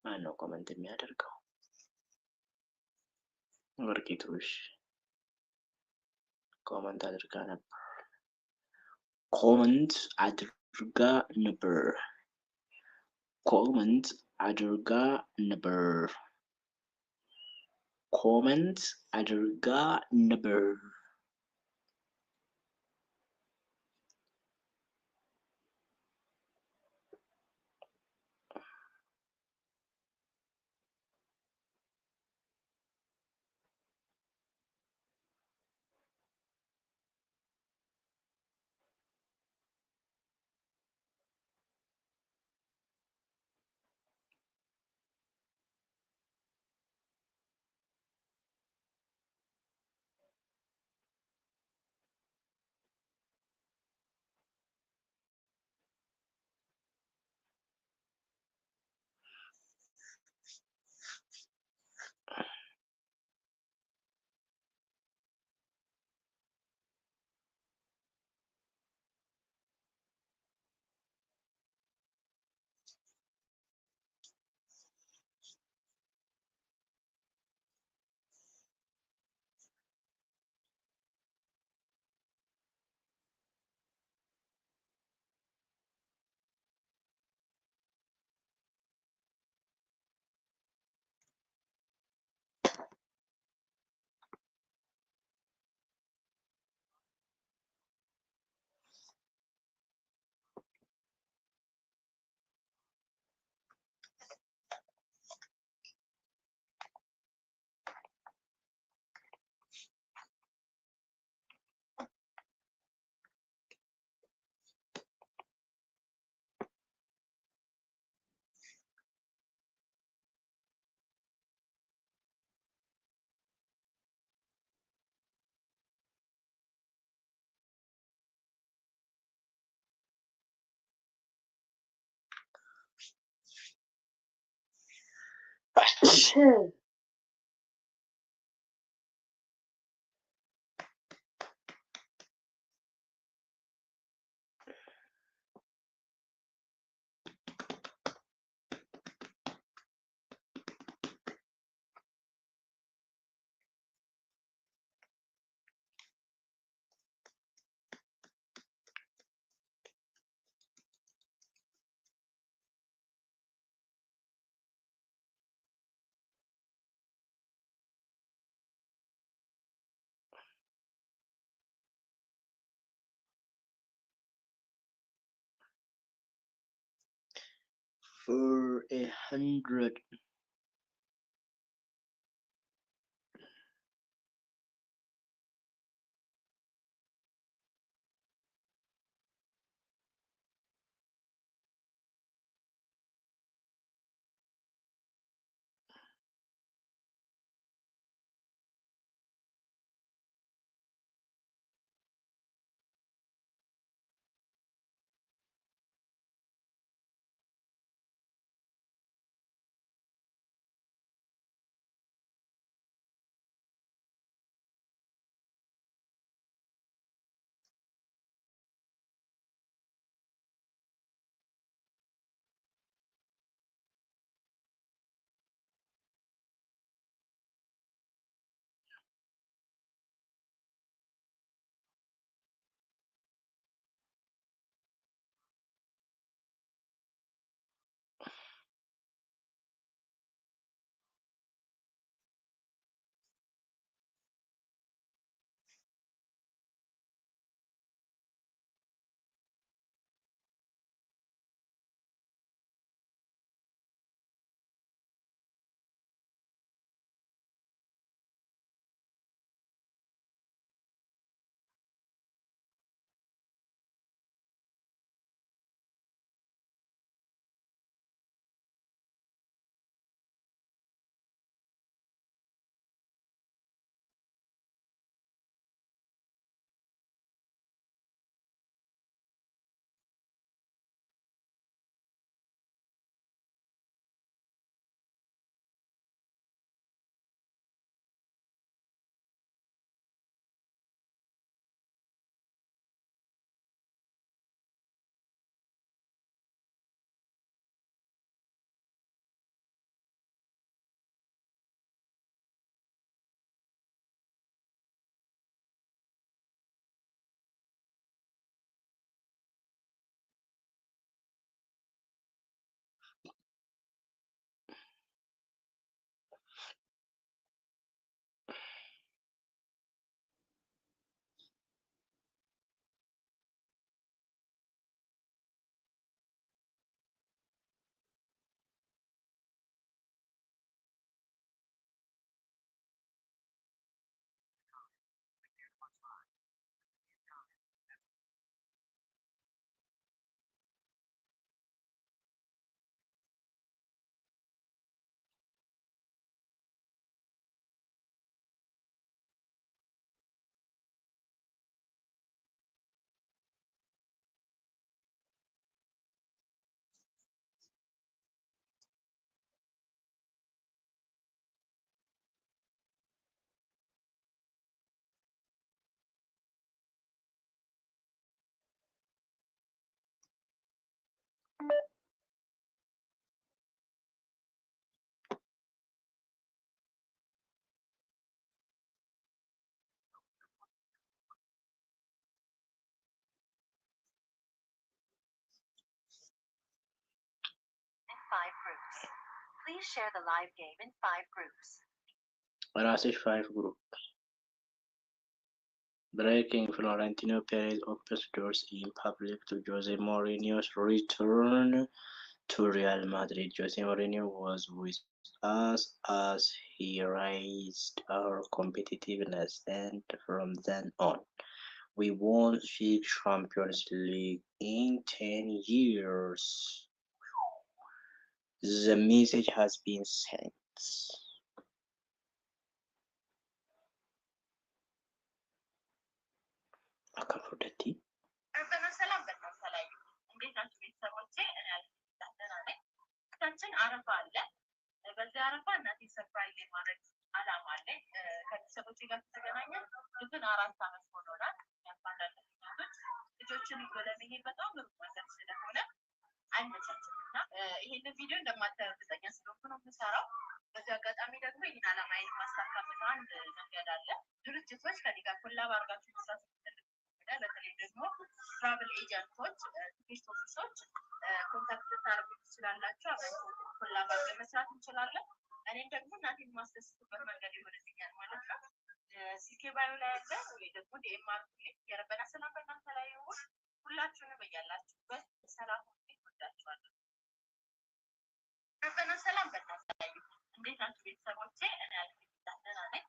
ማነው ኮመንት የሚያደርገው? ወርቂቶሽ ኮመንት አድርጋ ነበር። ኮመንት አድርጋ ነበር። ኮመንት አድርጋ ነበር። ኮመንት አድርጋ ነበር። For 100. 5 groups. Please share the live game in 5 groups. ራስሽ 5 group. Breaking: Florentino Perez opens doors in public to Jose Mourinho's return to Real Madrid. Jose Mourinho was with us as he raised our competitiveness, and from then on, we won 6 Champions League in 10 years. The message has been sent. አካፍደቲ ሰላም በተሰላዩ እንዴት ናችሁ ቤተሰቦቼ? እኔ አልተዳደና ነኝ። ታችን አረፋ አለ። በዚህ አረፋ እናቴ ሰርፕራይዝ የማድረግ አላማ አለኝ። ከቤተሰቦቼ ጋር ተገናኘን ድፍን 4 ዓመት ሆኖናል። ያባላል ልጆችን ይወለመኝ በጣም ሩቅ መንገድ ስለሆነ አይመቻችምና ይሄንን ቪዲዮ እንደማታረጋግጠኛ ስለሆነ ነው የምሰራው። በዚህ አጋጣሚ ደግሞ ይሄን አላማዬን ማሳካበት አንድ መንገድ አለ። ድርጅቶች ከኔ ጋር ኮላብ አድርጋችሁ መስራት በተለይ ደግሞ ትራቭል ኤጀንቶች፣ ቱሪስት ኦፊሶች ኮንታክት ታደርጉ ትችላላችሁ። አብረን ኮላብ አድርገን መስራት እንችላለን። እኔም ደግሞ እናቴን ማስደስትበት መንገድ ይሆንልኛል ማለት ነው። ስልኬ ባዮ ላይ ያለ ወይ ደግሞ ዲኤምአር የረበና ሰላም በእናንተ ላይ ይሁን። ሁላችሁንም በያላችሁበት ሰላም ይወዳችኋለሁ። ረበና ሰላም በእናንተ ላይ ይሁን። እንዴት ናችሁ ቤተሰቦቼ? እኔ አልተዳደና ነኝ።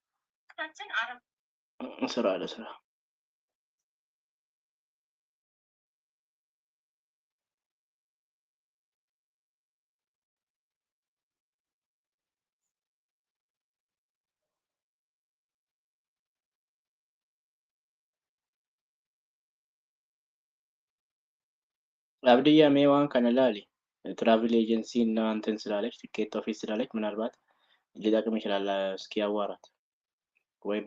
ታችን አረብ ስራ ለስራ አብድያ ሜዋን ከነላሊ ትራቭል ኤጀንሲ እና እንትን ስላለች ቲኬት ኦፊስ ስላለች ምናልባት ሊጠቅም ይችላል። እስኪ ያዋራት ወይ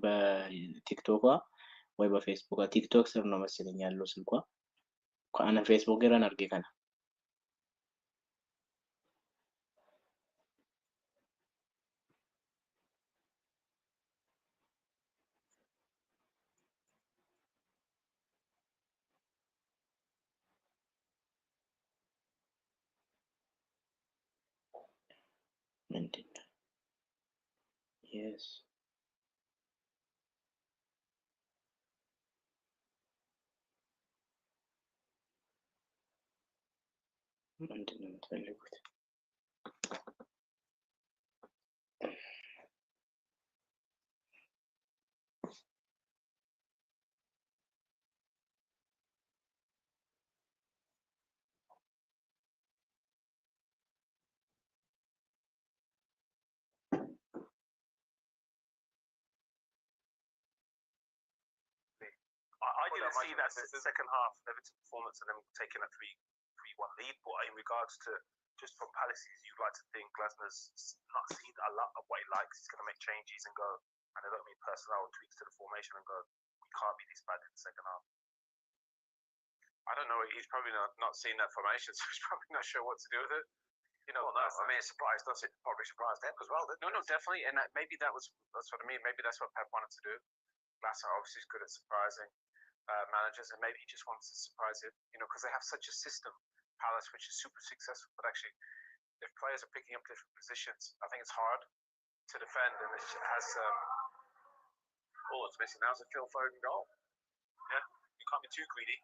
በቲክቶኳ ወይ በፌስቡክ ቲክቶክ ስር ነው መሰለኝ ያለው ስልኳ ከአነ ፌስቡክ ገራን አድርጌ ከና ምንድን ነው? yes ምንድን ነው የምትፈልጉት? I didn't see that the second half Everton performance and them taking a 3-1 lead, but in regards to just from Palace's, you'd like to think Glasner's not seen a lot of what he likes. He's going to make changes and go, and I don't mean personnel tweaks to the formation and go, we can't be this bad in the second half. I don't know, he's probably not seen that formation, so he's probably not sure what to do with it. You know, well, no, I mean, surprised us, it probably surprised them as well. No, definitely, and maybe that's what I mean. Maybe that's what Pep wanted to do. Glasner obviously is good at surprising managers, and maybe he just wants to surprise him, you know, because they have such a system, Palace, which is super successful. But actually, if players are picking up different positions, I think it's hard to defend, and it has. All it's missing now is a Phil Foden goal. Yeah, you can't be too greedy.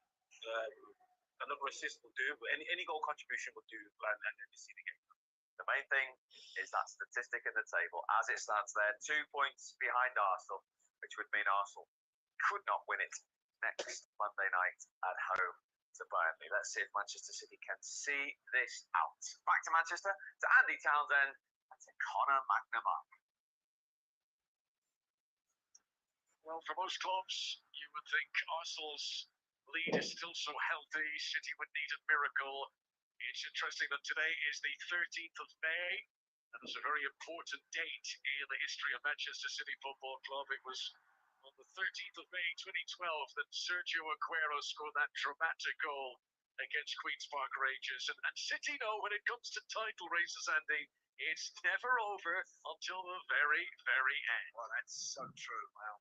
Another assist will do, but any goal contribution will do, and then you see the game. The main thing is that statistic in the table as it stands there, 2 points behind Arsenal, which would mean Arsenal could not win it next Monday night at home to Burnley. Let's see if Manchester City can see this out. Back to Manchester, to Andy Townsend, and to Conor McNamara. Well, for most clubs, you would think Arsenal's lead is still so healthy. City would need a miracle. It's interesting that today is the 13th of May, and it's a very important date in the history of Manchester City Football Club. It was on the 13th of May 2012 that Sergio Aguero scored that dramatic goal against Queen's Park Rangers. And City know when it comes to title races, Andy, it's never over until the very, very end. Well, that's so true, Mal.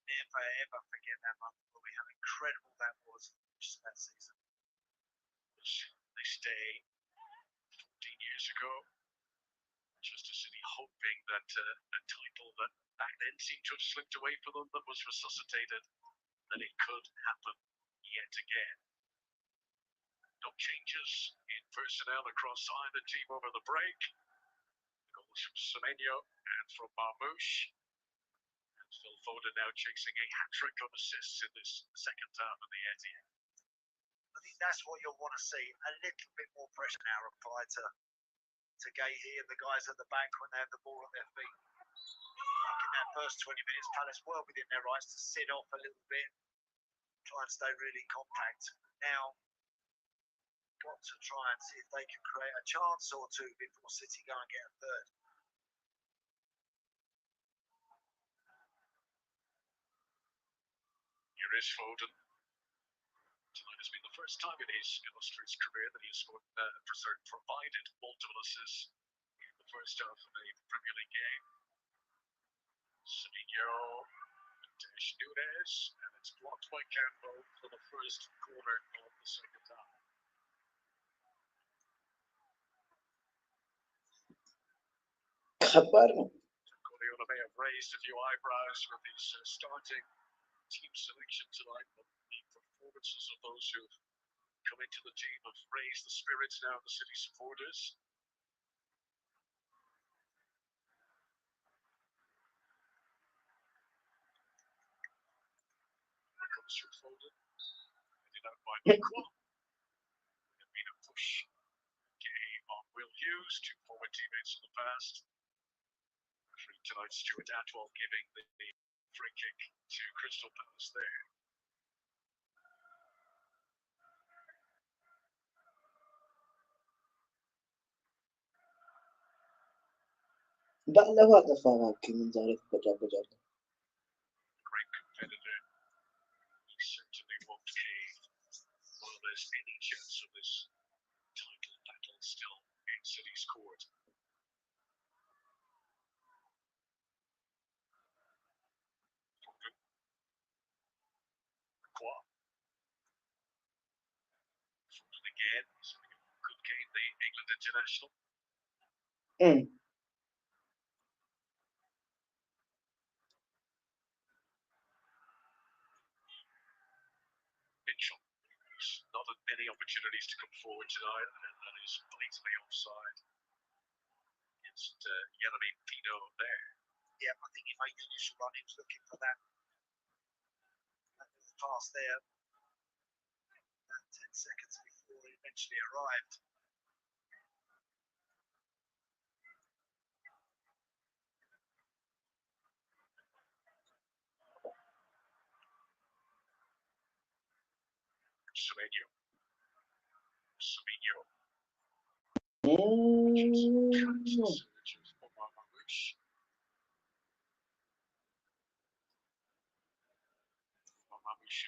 Never ever forget that month, Bobby, how incredible that was just that season. They stay years ago. Manchester City hoping that a title that back then seemed to have slipped away from them that was resuscitated, that it could happen yet again. No changes in personnel across either team over the break. Goals from Semenyo and from Marmoush. And Phil Foden now chasing a hat-trick of assists in this second half of the Etihad. I think that's what you'll want to see. A little bit more pressure now applied to Gahey and the guys at the back when they have the ball on their feet. Like in that first 20 minutes, Palace well within their rights to sit off a little bit, try and stay really compact. Now, got to try and see if they can create a chance or two before City go and get a third. Here is Foden. Tonight has been the first time in his illustrious career that he has scored, provided multiple assists in the first half of a Premier League game. Semenyo, Nunes, and it's blocked by Campbell for the first corner of the second half. Guardiola may have raised a few eyebrows with his starting team selection tonight, but the performances of those who've come into the team have raised the spirits now of the City supporters. Here comes through Foden, headed out by Mikwa. There'll been a push. Gay on Will Hughes, two former teammates in the past. Referee tonight, Stuart Atwell giving the free kick to Crystal Palace there. ባለፈው አጠፋህ ምን ዛሬ ትበጫበጫለህ? Great competitor. He certainly won't cave while there's any chance of this title battle still in City's court. Foden. Mikwa. Foden again. Good game, the England international. Mitchell. He's not had many opportunities to come forward tonight, and that is blatantly offside. It's Yeremy Pino there. Yeah, I think he made the initial run. He was looking for that little pass there. 10 seconds before he eventually arrived. Semenyo. Semenyo.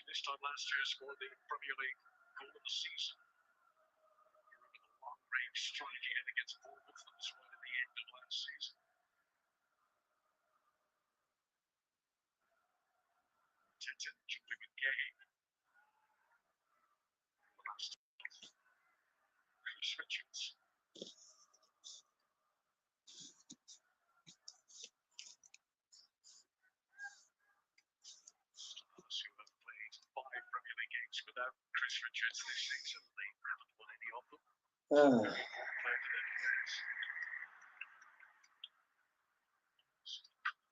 This time last year scored the Premier League goal of the season. He remember the long range strike he had against Bournemouth that was right at the end of last season. Tete jumping in game. Chris Richards. Who have played 5 Premier League games without Chris Richards this season. They haven't won any of them. Played in their players.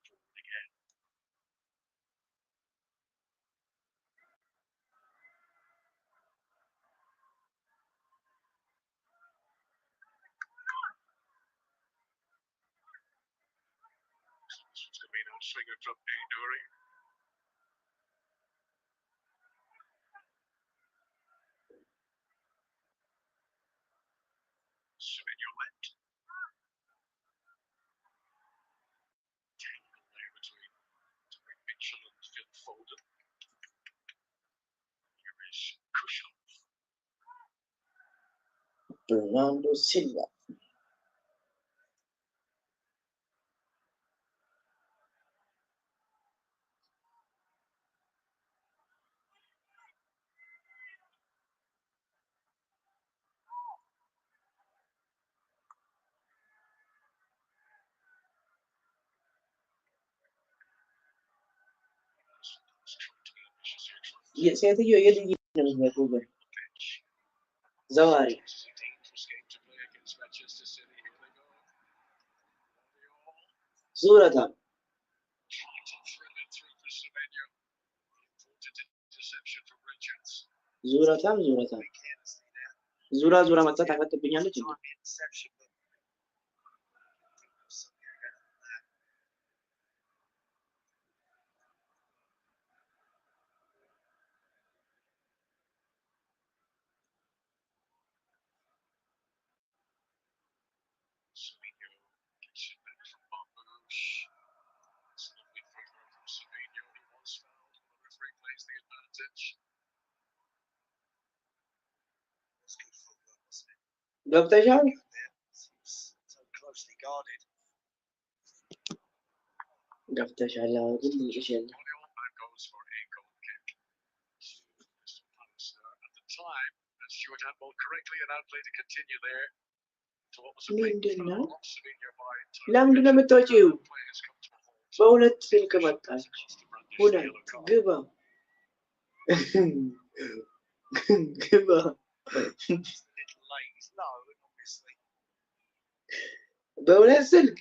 Forward again. This one's going to be an outswinger from Aiduri. Semenyo left. Tangle there between Mitchell and Phil Foden. Here is Kushel. Bernardo Silva. ሴትዮ የልዩ ነው የሚመጡበት ዘዋሪ ዙረታ ዙረታም ዙራ መጣ ታፈጥብኛለች እንዴ? ገብተሻል? ገብተሻል? ግን ይሽል ምንድነው? ለምንድን ነው የምትወጪው? በሁለት ስልክ መጣች። ሁለት ግባ ግባ በሁለት ስልክ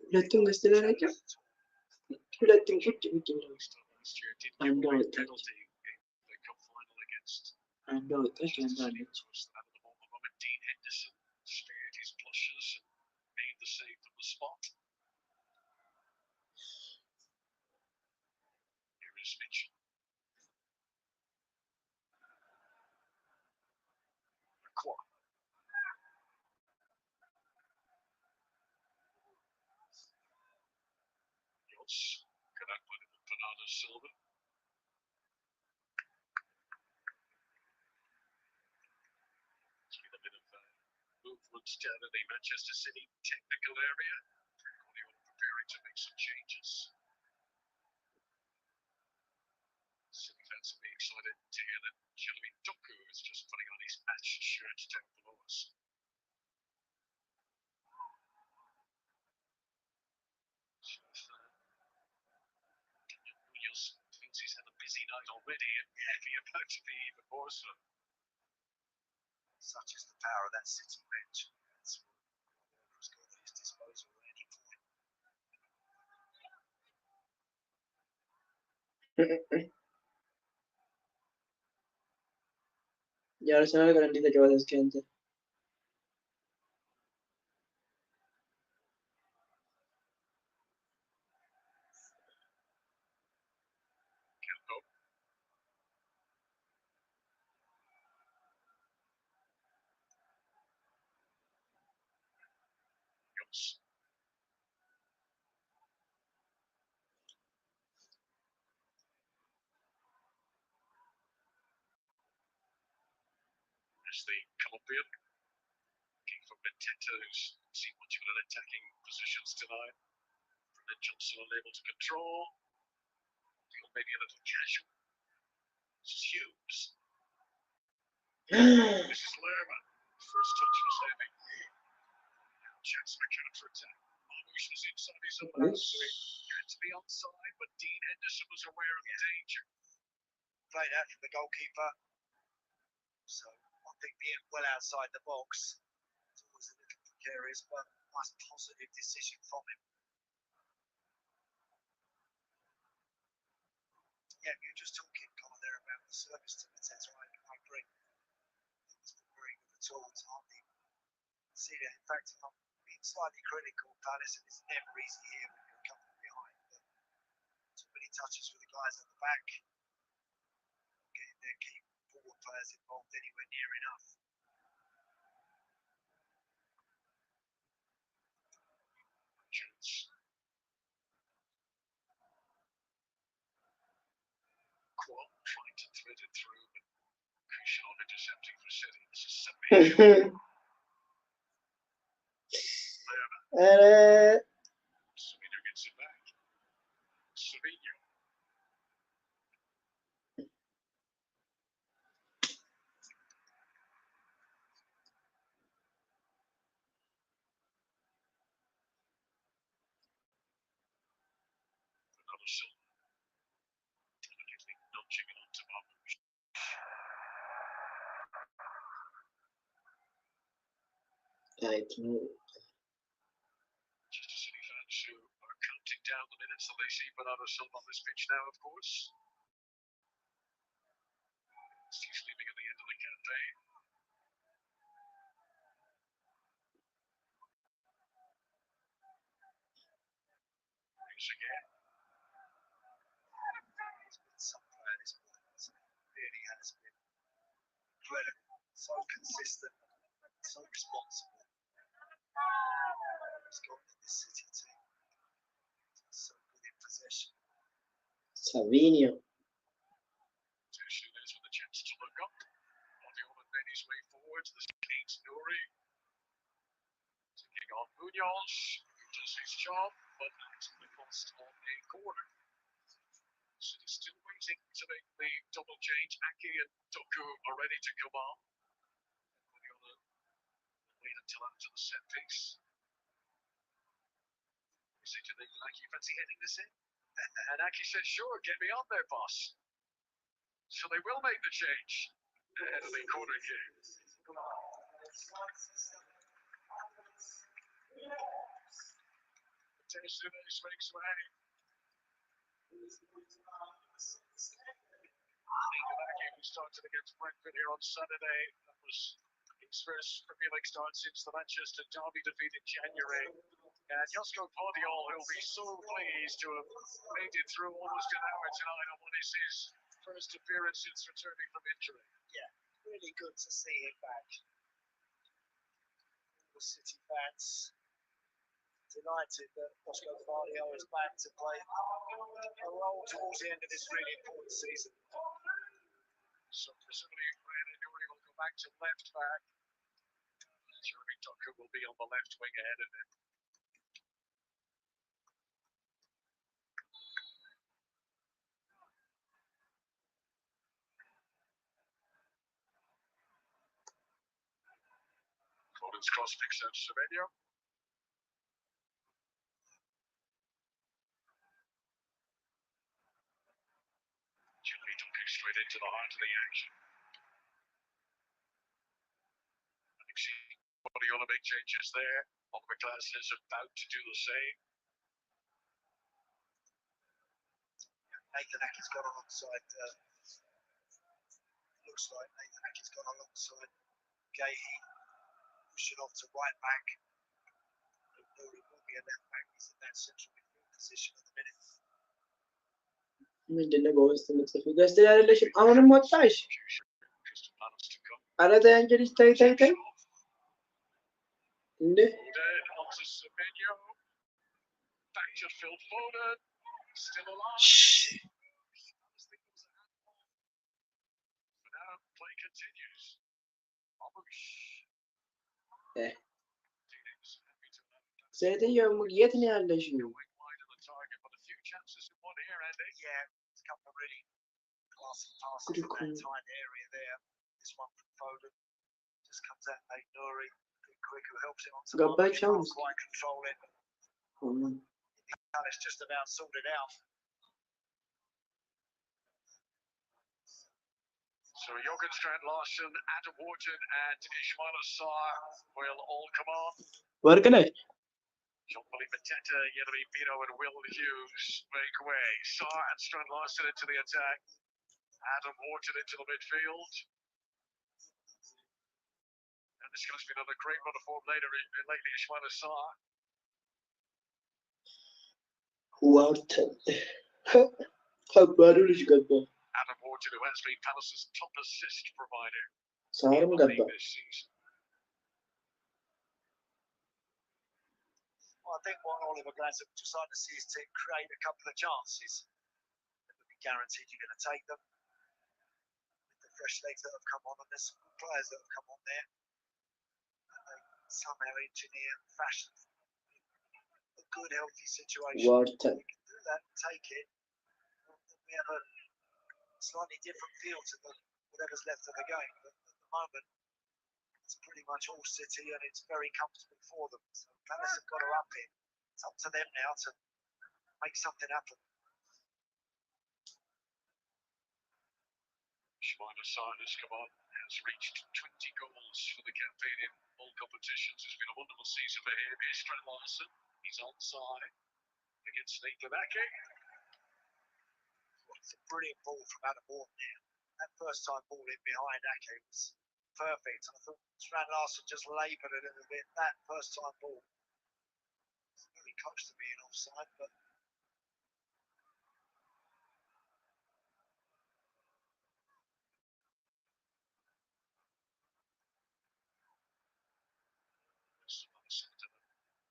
ሁለቱም ገዝተናቸው ሁለቱም ቁጭ ብለው አንዷ ወጣች አንዷ አለች። Movement down in the Manchester City technical area. Preparing to make some changes. City fans will be excited to hear that Jeremy Doku is just putting on his match shirt down below us. Munoz thinks he's had a busy night already and happy about to be even more so. Such is the power of that City bench. That's what he's got at his disposal at any point. የአርሰናል ጋር እንዴት ተጫወተ? እስኪ አንተ As the Colombian looking for Bententa, who's seen much of an attacking positions tonight. And then Johnson unable to control. Maybe a little casual. This is Hughes. This is Lerma. First touch was heavy. Chance for counter-attack. Marmoush was inside his own house, so he had to be onside, but Dean Henderson was aware of the danger. Played out from the goalkeeper. So I think being well outside the box is always a little precarious, but nice positive decision from him. Yeah, you're just talking, Colin, there about the service to Mateta. I agree. It's been very good at all. It's hardly seen it. In fact, if I'm being slightly critical, Palace, and it's never easy here when you're a couple behind, but too many touches with the guys at the back, getting their key forward players involved anywhere near enough. Jones. Kwon trying to thread it through, but Crucial intercepting for City. This is Semedo. Semedo gets it back. Semedo. Silva. Delicately nudging it onto Marmouche. Manchester City fans who are counting down the minutes that they see Bernardo Silva on this pitch now, of course. He's leaving at the end of the campaign. Here's again. Some players, really has been incredible, so consistent, so responsible. He's got in this City team, so good in possession. Savinho. There's with a chance to look up. Guardiola made his way forward. This Kate Nouri. Taking on Munoz, who does his job, but at the cost of a corner. City still waiting to make the double change. Aki and Doku are ready to come on. Guardiola will wait until after the set piece. You say to Nathan Aki, you fancy heading this in? And Aki said, sure, get me on there, boss. So they will make the change ahead of the corner kick. Tesunes makes way. Nathan Aki, who started against Brentford here on Saturday, that was his first Premier League start since the Manchester derby defeat in January. And Josko Podiol, who'll be so pleased to have made it through almost an hour tonight on what is his first appearance since returning from injury. Yeah, really good to see him back. The City fans delighted that Josko Podiol is back to play a role towards the end of this really important season. So presumably Ryan Nuri will go back to left back. Jeremy Doku will be on the left wing ahead of him. Foden's cross picks out Semenyo. Jeremy Doku straight into the heart of the action. Having seen Guardiola make changes there, Oliver Glasner is about to do the same. Nathan Aki's gone alongside, looks like Nathan Aki's gone alongside Gahey, pushing off to right back. Nouri will be a left back, he's in that central midfield position at the minute. ምንድነው በውስጥ ምጽፍ ገዝተህ አይደለሽም? አሁንም ወጣሽ? Crystal Palace to come. ኧረ ተይ አንቺ ልጅ ተይ ተይ ተይ እንዴ! Foden onto Semenyo. Back to Phil Foden. Still alive. But now play continues. Marmouche. ሴትዮ የት ነው ያለሽው? Going wide of the target, but a few chances in one here, Andy. Yeah, a couple of really classy passes in that tight area there. This one from Foden just comes out late. Nouri, good quick, who helps it onto Got back Marmouche, chance. can't quite control it. Palace just about sorted out. So Jürgen Strand Larsen, Adam Wharton, and Ismail Assar will all come on. ወርቅነሽ Jean-Philippe Mateta, Yeremi Pino, and Will Hughes make way. Sarr and Strand Larsen into the attack. Adam Wharton into the midfield. And this guy's been on a great run of form lately, Ismail Assar. ዋርተን ከባዱ ልጅ ገባ። Adam Wharton, who has been Palace's top assist provider ሳርም in the ገባ። league this season. Well, I think what Oliver Glasner was deciding to see his team create a couple of chances. That would be guaranteed you're going to take them. With the fresh legs that have come on, and there's some good players that have come on there. And they somehow engineer and fashion a good, healthy situation. ዋርተን We can do that and take it. And we have a slightly different feel to whatever's left of the game. But at the moment, it's pretty much all City, and it's very comfortable for them. So Palace have got to up it. It's up to them now to make something happen. Shimano Sinus, come on, has reached 20 goals for the campaign in all competitions. It's been a wonderful season for him. Here's Trent Larson. He's onside against Nathan Ake. It's a brilliant ball from Adam Morton there. That first time ball in behind Ake was perfect. I thought Trent Larson just laboured a little bit. That first time ball was really close to being offside, but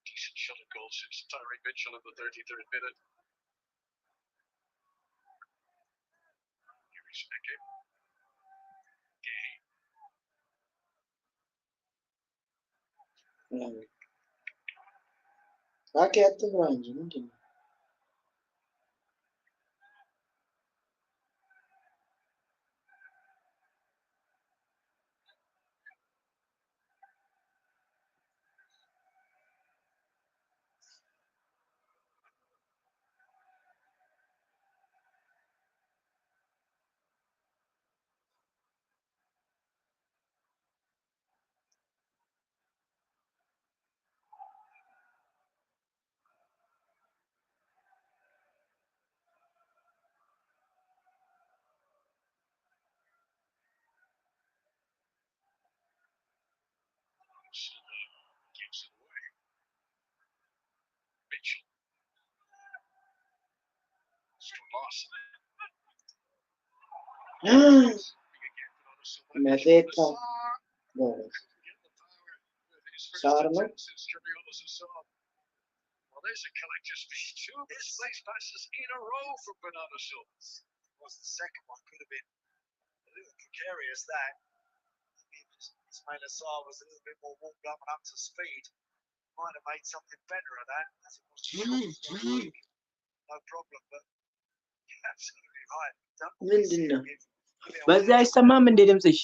decent shot at goal since Tyreek Mitchell in the 33rd minute. Here is Ake. Gay. Ake attık bence. Ne diyeyim? Gives it away. Mitchell. Still Larson. Mehmet Böyle. Sarma. Well, there's a collector's piece. Two misplaced passes in a row from Bernardo Silva. was the second one. Could have been a little precarious, that. Ismail Assar was a little bit more warmed up and up to speed. Might have made something better of that. As it was no problem, but you're absolutely right. ምንድነው? በዛ አይሰማም እንዴ ድምጽሽ?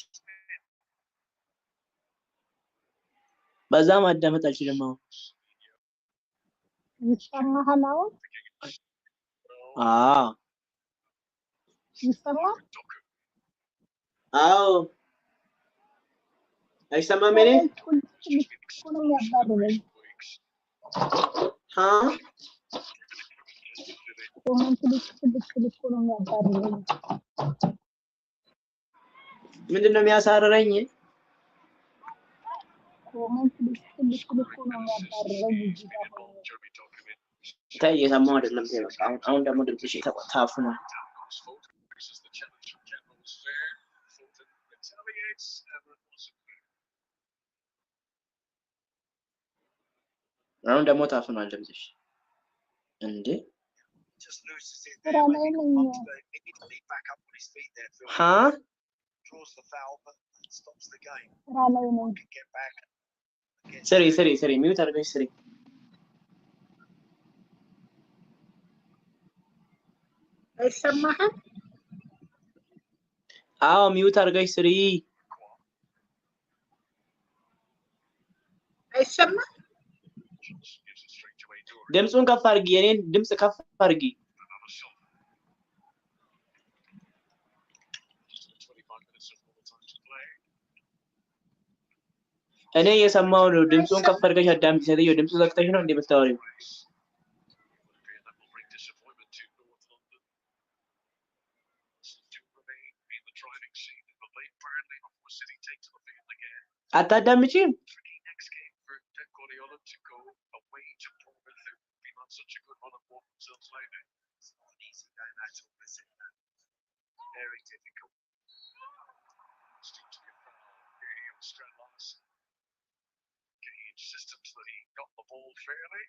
በዛ ማዳመጥ አልችልም አሁን። ይሰማሃል አሁን? አዎ ይሰማል? አዎ አይሰማም እኔ? ሁሉም ያባርረኝ። ሀ ኮመንት ልክ ነው ያባርረኝ። ምንድነው የሚያሳርረኝ? ኮመንት ልክ ነው ያባርረኝ። ታይ እየሰማሁ አይደለም። በቃ አሁን ደግሞ ድምጽሽ ታፍኗል። አሁን ደግሞ ታፍኗል ድምጽሽ እንዴ? ስራ ላይ ነኝ። ሀ ስራ ላይ ነኝ። ስሪ ሚውት አድርገሽ ስሪ። አይሰማህም? አዎ ሚውት አድርገሽ ስሪ። አይሰማም? ድምጹን ከፍ አድርጊ። የኔን ድምጽ ከፍ አድርጊ። እኔ እየሰማሁ ነው። ድምጹን ከፍ አድርገሽ አዳምጪ። ሴትዮ ድምጹ ዘግተሽ ነው እንዴ የምታወሪው? አታዳምጪም? Very difficult. Systems that he got the ball fairly.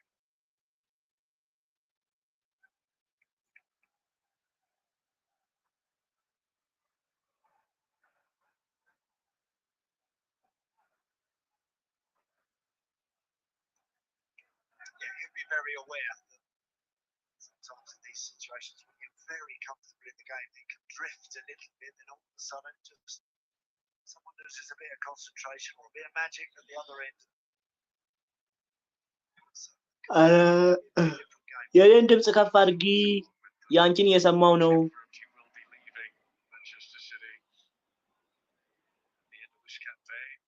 Yeah, he'll be very aware that sometimes in these situations when you're very comfortable in the game, it can drift a little bit, and all of a sudden just someone loses a bit of concentration or a bit of magic at the other end. የኔን ድምጽ ከፍ አድርጊ። ያንቺን እየሰማው ነው። this campaign.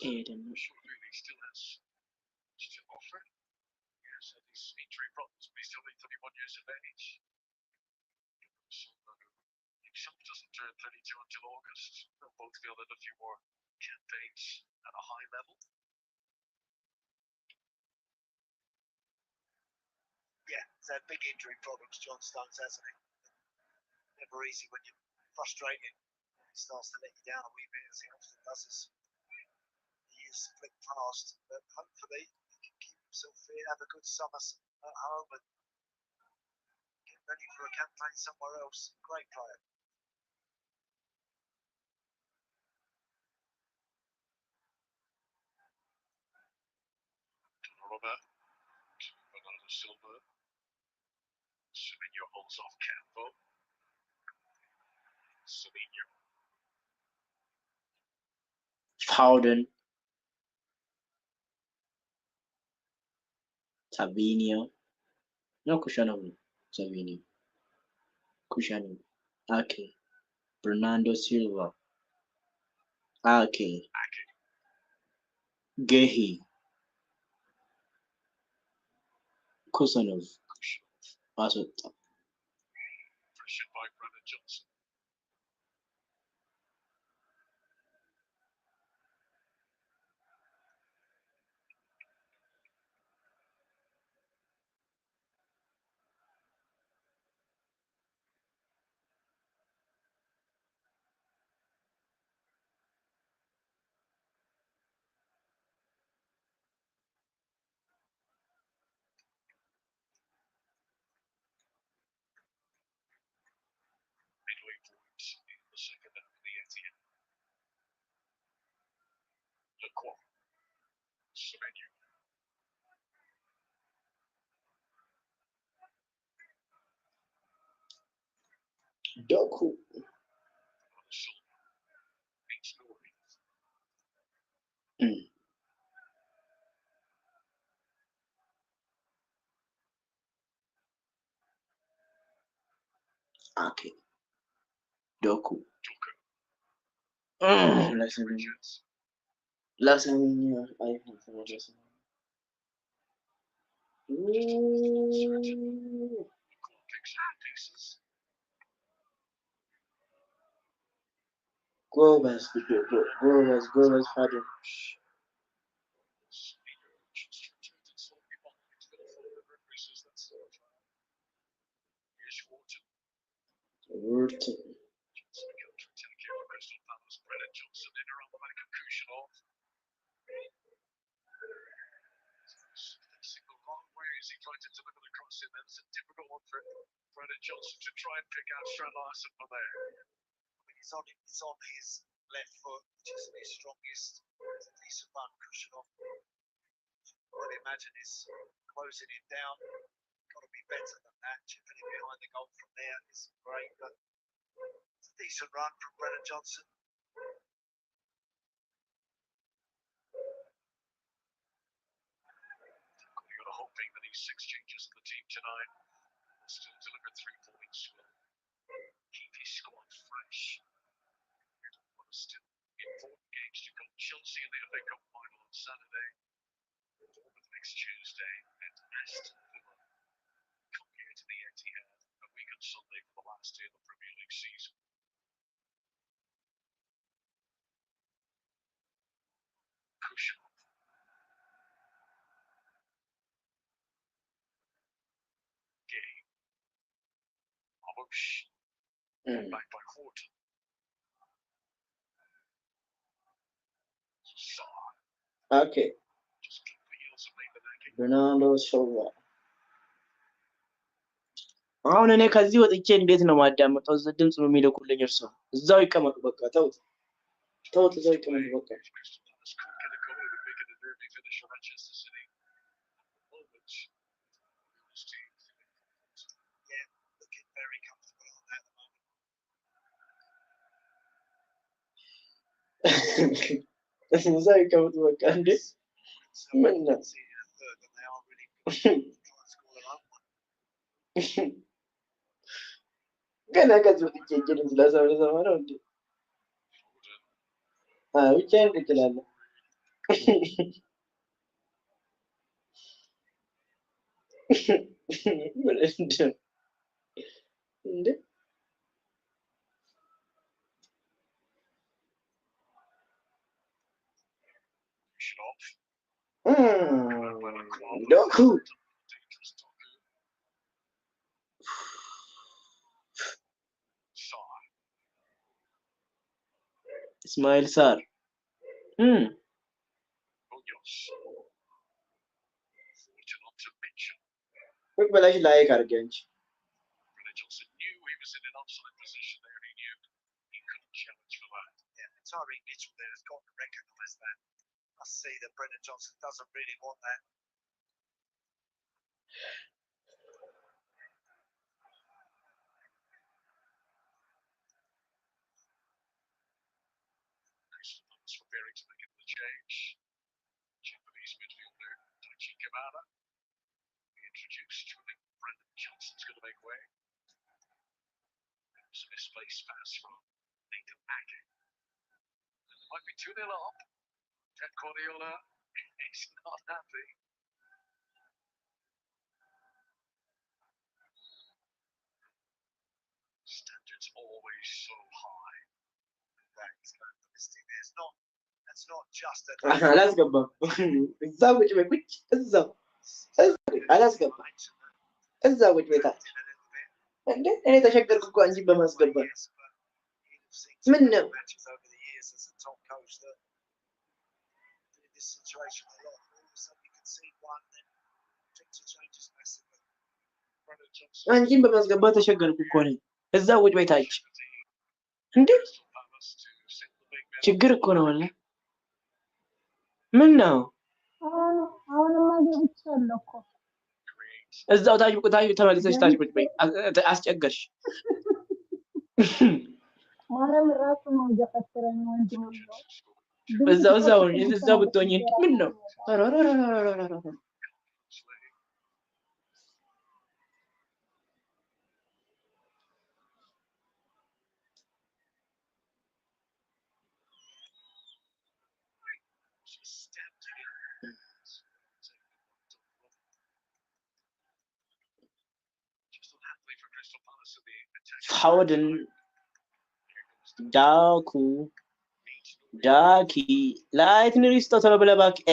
Aiden. Surely still has to offer. Yes, and his injury problems, but he's still only 31 years of age. Himself doesn't turn 32 until August. They'll both feel that a few more campaigns at a high level. Yeah, he's had big injury problems, John Stones, hasn't he? Never easy when you're frustrated. He starts to let you down a wee bit, as he often does as the years flick past. But hopefully he can keep himself fit, have a good summer at home and get ready for a campaign somewhere else. Great player. Robert, Bernardo Silva, Semenyo holds off Campo. Semenyo. Howden. Savinio. No, Kushanov. Savinio. Kushanov. Okay. Bernardo Silva. Okay. Gehi. Kusanov. Asota. Pressured by Brennan Johnson. Midway point in the second half of the Etihad. Lacroix. Semenyo. Doku. Silva. Meets Norrie. Okay. Doku. Joker. Last time. Richards. Last time I have some others. Lacroix picks up the pieces. Grovers, Harden. Semenyo just returned slightly behind. Middle forward referees that sort of. Here's Wharton. Wharton. Johnson counter-attacking for Crystal Palace. Brennan Johnson in around the back of Kushanov. Facing the long way as he tried to deliver the cross in. That's a difficult one for Brennan Johnson to try and pick out Strand-Larsen from there. I mean, it's on his left foot, which isn't his strongest. It's a decent run, Kushanov. I'd imagine is closing it down. Got to be better than that. Chipping it behind the goal from there is great, but it's a decent run from Brennan Johnson. You're hoping that these 6 changes in the team tonight will still deliver 3 points, will keep his squad fresh. But still important games to come. Chelsea in the FA Cup final on Saturday, Bournemouth next Tuesday, and Aston Villa come here to the Etihad a week on Sunday for the last day of the Premier League season. Kushanov. Gay. Abush. Back by Horton. Saar. Okay. Just keep the heels and make the necking. Bernardo Silva. አሁን እኔ ከዚህ ወጥቼ እንዴት ነው ማዳመጠው? እዛ ድምጽ ነው የሚልኩልኝ። እርሱ እዛው ይቀመጡ በቃ። ተውት እዛው ይቀመጡ በቃ። Crystal Palace could get a goal and make it a derby finish for Manchester City. Moment. This team Yeah, looking very comfortable on that at the moment. እዛው ይቀመጡ በቃ። እንዴ ምን ነው? See a third, and they are really good. Try and score their own one. ገና ከዚህ ወጥቼ እጄን ስለሰማ ነው እንዴ? ብቻዬን ቁጭ እላለሁ። እንዴ ዶኩ እስማኤል ሳር ቁጭ ብለሽ ላይክ አድርጊ አንቺ። Tyreek Mitchell there has got to recognise that. I see that Brendan Johnson doesn't really want that. Preparing to make the change. Japanese midfielder Taichi Kamada. Introduced. I think Brendan Johnson's going to make way. It's a misplaced pass from Nathan Ake. Might be 2-0 up. Pep Guardiola is not happy. Standards always so high. That's not. That's not just a. አላስገባም። እዛው ቁጭ በይ ቁጭ እዛው አላስገባም። እዛው ቁጭ በይ ታዲያ እንዴ እኔ ተሸገርኩ እኮ እንጂ በማስገባት ምን ነው? አንቺን በማስገባት ተሸገርኩ እኮ ነኝ። እዛው ቁጭ በይ ታች እንዴ ችግር እኮ ነው ወላ ምን ነው? አሁንማ ገብቻለሁ እኮ እዛው ታች ቁጣዩ ተመልሰሽ ታች ቁጭ በይ። አስቸገርሽ። ማርያም ራሱ ነው እየፈሰረኝ ወንድም ነው። እዛው ብትሆኚ ምን ነው? ፋውድን ዳኩ ዳኪ ላይት ንሪስቶ ቶሎ ብለህ እባክህ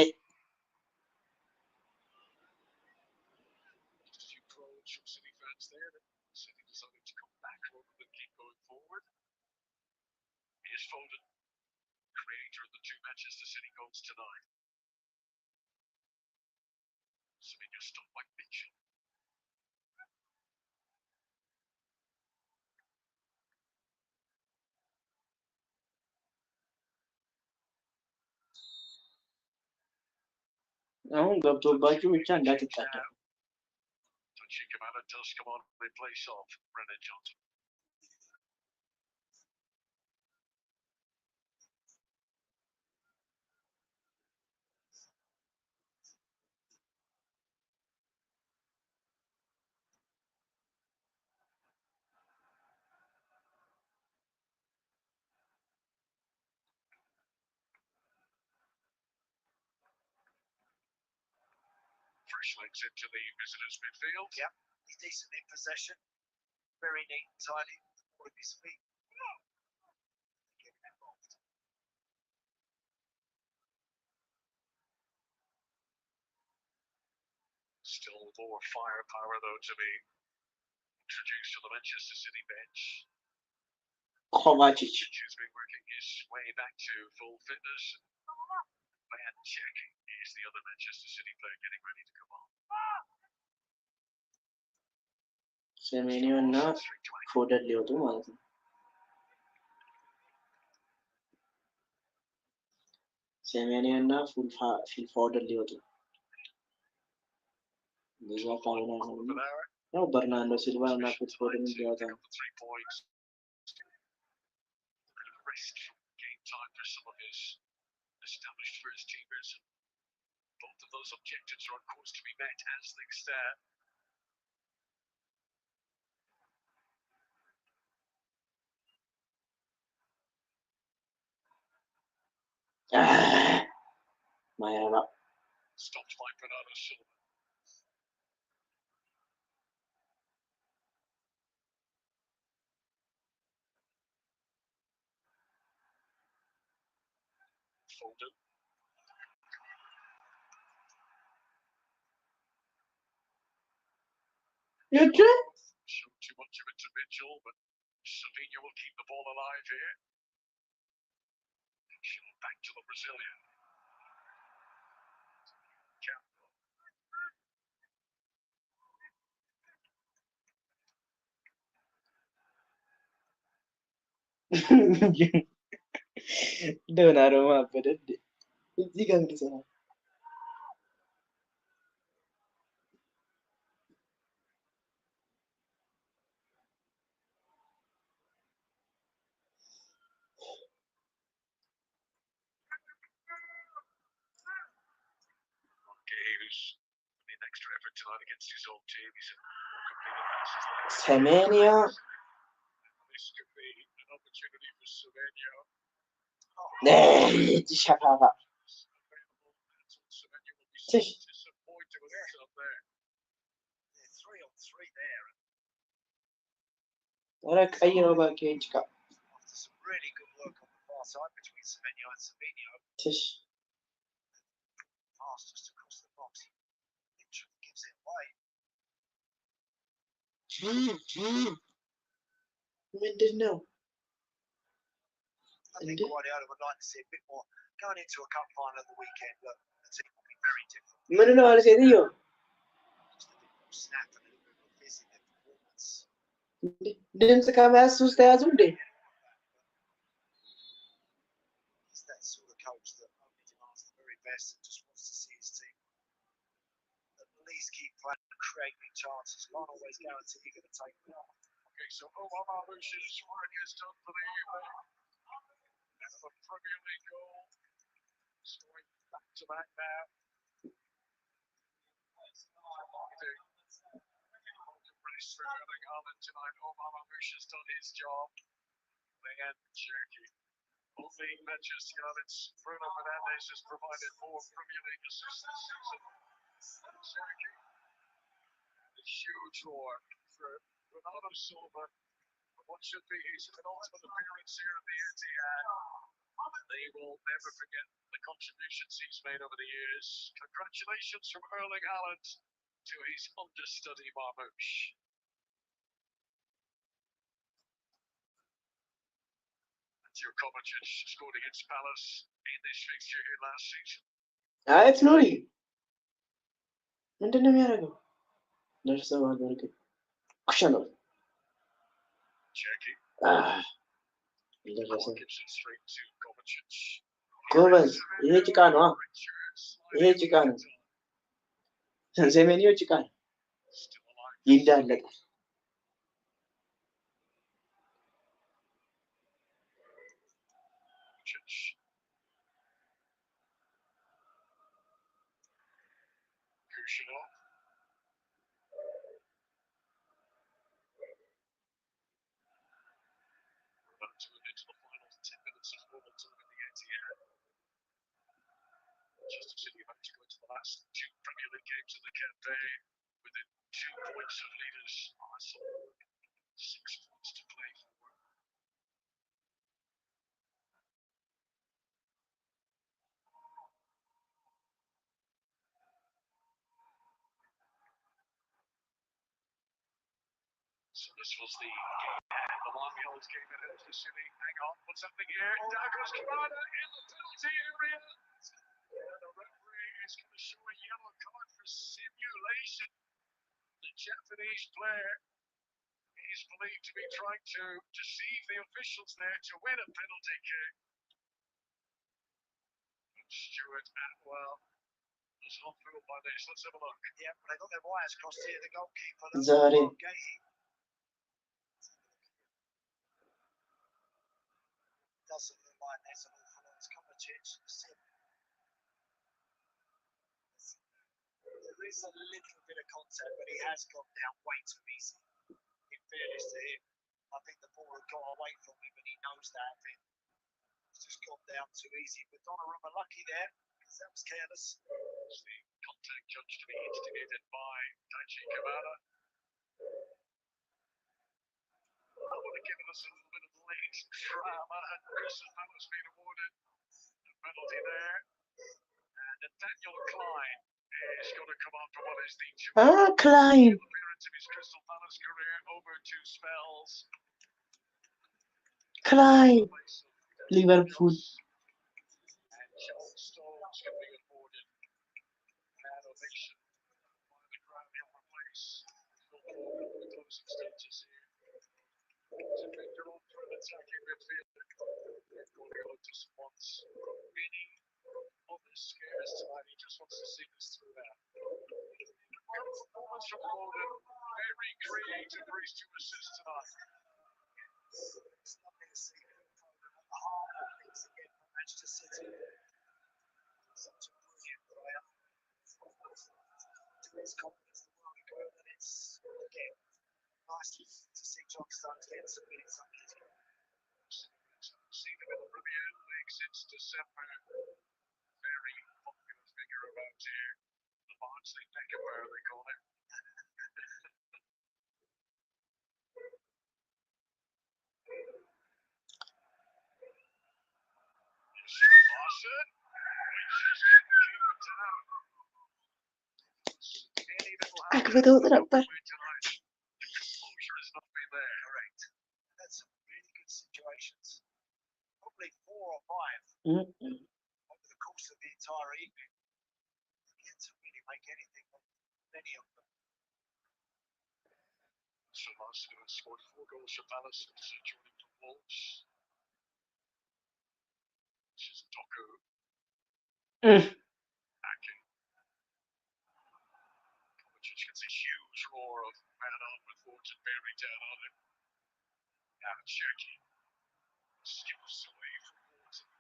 Creator of the two Manchester City goals tonight. Semenyo stopped by Mitchell. አሁን ገብቶባችሁ ብቻ እንዳትጣጣ። Taichi Kamada does come on in place of Brendan Johnson. Fresh legs into the visitors' midfield. Yep, he's decent in possession. Very neat and tidy. All of his feet. Getting involved. Still more firepower, though, to be introduced to the Manchester City bench. Kovacic. Who's been working his way back to full fitness. Man checking is the other Manchester City player getting ready to come on. Semenyo እና ፎደን ሊወጡ ማለት ነው። semenyo እና ፊል ፎደን ሊወጡ ብዙ አካባቢ ነው። በርናንዶ ሲልቫ እና ፊል ፎደን ሊወጡ ነው። Established for his teammates. Both of those objectives are on course to be met as things stand. ማያማ Stopped by Bernardo Silva. Foden. You too? Showed too much of it to Mitchell, but Savinho will keep the ball alive here. Show back to the Brazilian. Campbell. ዶናሩማ በደድ እዚህ ጋር እንድሰራ Who's putting an extra effort tonight against his old team. He's more completed passes than Semenya. This could be an opportunity for Semenya. ሸፋፋ Semenya will be so disappointed with himself there. They're 3-on-3 there. ኧረ ቀይ ነው እባክህ ጭቃ After some really good work on the far side between Semenyo and Savinho, ትሽ pass just across the box. He literally gives it away. ምንድን ነው I think Guardiola would like to see a bit more going into a cup final at the weekend. Look, the team will be very different. ምን ነው አለ ሴትዮ Just a bit more snap and a little bit more fizz in their performance. ድምፅ ከመያዝ ውስጥ ተያዙ እንዴ He's that sort of coach that only demands the very best and just wants to see his team at least keep playing and creating chances. Can't always guarantee you're going to take them off. Okay, so Omar Marmoush's work is done for the evening. And the Premier League goal. Scoring back to back now. Race for Erling Haaland tonight. Omar Marmoush has done his job. And Cherky. Only Manchester United's Bruno Fernandes has provided more Premier League assists this season. Cherky. A huge roar for Bernardo Silva. What should be his penultimate appearance here at the Etihad. They will never forget the contributions he's made over the years. Congratulations from Erling Haaland to his understudy Marmoush. And your Kovacic scored against Palace in this fixture here last season. አየት ነው ምንድን ነው የሚያደርገው ደርሰው አድርገ ኩሽነው Cherky. ደረሰ Gives it straight to Kovacic. ጎበዝ ይሄ ጭቃ ነው ይሄ ጭቃ ነው ዘመኒዮ ጭቃ ነው ይዳለጣል Kushner. About to move into the final 10 minutes of normal time at the Etihad. Manchester City about to go into the last two Premier League games of the campaign within 2 points of leaders. Arsenal 6 points to play for. So this was the game, the long-held game at Manchester City. Hang on, what's happening here? Douglas Kamada in the penalty area. And the referee is going to show a yellow card for simulation. The Japanese player is believed to be trying to deceive the officials there to win a penalty kick. Stuart Atwell was not fooled by this. Let's have a look. Yeah, but they got their wires crossed here. The goalkeeper, Zari. doesn't look like there's an awful lot. It's Kovacic. There is a little bit of contact, but he has gone down way too easy. In fairness to him, I think the ball had got away from him, and he knows that. It's just gone down too easy. But Donnarumma lucky there because that was careless. The contact judged to be instigated by Daichi Kamada. I would have given us a little bit of late drama and Crystal Palace been awarded a penalty there. And Daniel Klein is going to come on for what is the Klein. appearance of his Crystal Palace career over 2 spells. Klein. Liverpool. And John Stones can be awarded an ovation by the crowd. He'll replace Phil Foden in the closing stages here. To finger on for an attacking midfielder. Guardiola just wants any other scares tonight. He just wants to see this through out. Performance from Foden. Very creative for his 2 assists tonight. It's lovely to see Phil Foden at the heart of things again for Manchester City. Such a brilliant player. To his confidence the world ago, and it's again nice to see John Stones getting some minutes under his belt. Seen him in the Premier League since December. Very popular figure about here. The Barnsley Beckenbauer, they call him. Lawson, which is going to keep it down. Any little ነበር tonight. The composure has not been there. Correct. That's some really good situations. Probably 4 or 5 over the course of the entire evening. Yet to really make anything of many of them. So Lawson has scored 4 goals for Palace since joining the Wolves. This is Doku. Ake. Kovacic gets a huge roar of man on with Fortune bearing down on him. Now Cherky skips away from Fortune.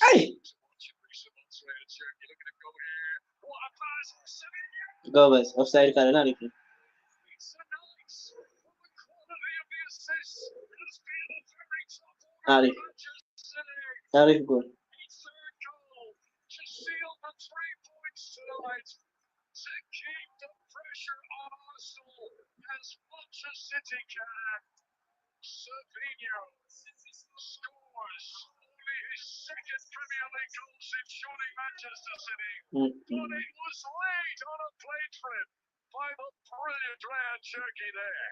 Hey! To watch in recent months later, Cherky looking to go here. What a pass! Sevilla! ጎበዝ ኦፍሳይድ ካልሆነ አሪፍ ነው It's a nice. The quality of the assist has been a very tough Ari. order for Manchester City. አሪፍ ጎል Third goal to seal the 3 points tonight. To keep the pressure on Arsenal as much as City can. Sevilla scores only his 2nd Premier League goal since joining Manchester City. But it was laid on a plate for him by the brilliant Ryan Cherky there.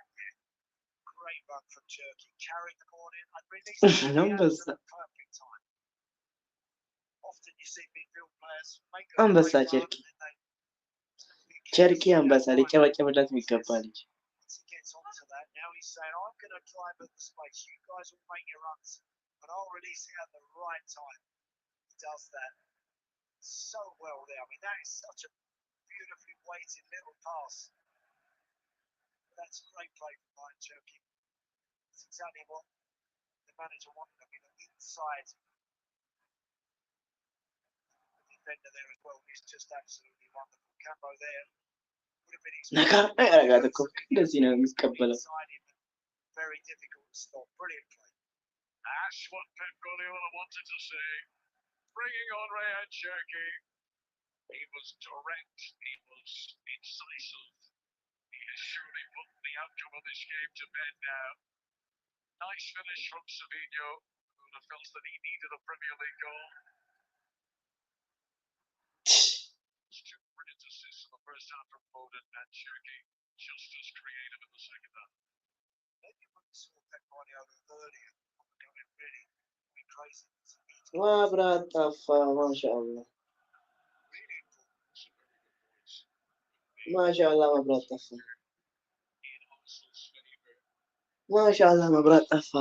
Great run from Cherky. Carried the ball in and released it at Numbers. the perfect time. Often you see midfield players make a አንበሳ great run ቸርኪ and then ቸርኪ አንበሳ ሊጨበጨብለት የሚገባ ልጅ once he gets onto that, now he's saying, I'm going to drive at the space. You guys will make your runs, but I'll release it at the right time. He does that so well there. I mean, that is such a beautifully weighted little pass. That's great play from Ryan Cherky. It's exactly what the manager wanted. I mean, an inside defender there as well. He's just absolutely wonderful. Cambo there would have been ነካ expected. ያረጋት እኮ እንደዚህ ነው የሚቀበለው Inside him, very difficult to stop. Brilliant play. That's what Pep Guardiola wanted to see. Bringing on Ryan Cherky. He was direct. He was incisive. He has surely put the outcome of this game to bed now. Nice finish from Savinho, who would have felt that he needed a Premier League goal. Two brilliant assists in the first half from Foden and Cherky, just as creative in the second half. Maybe when we saw Pep Guardiola earlier, going really crazy. ማብራት ጠፋ ማሻአላ Really important. Some very good points. ማሻአላ መብራት ጠፋ In Arsenal's favour. ማሻአላ መብራት ጠፋ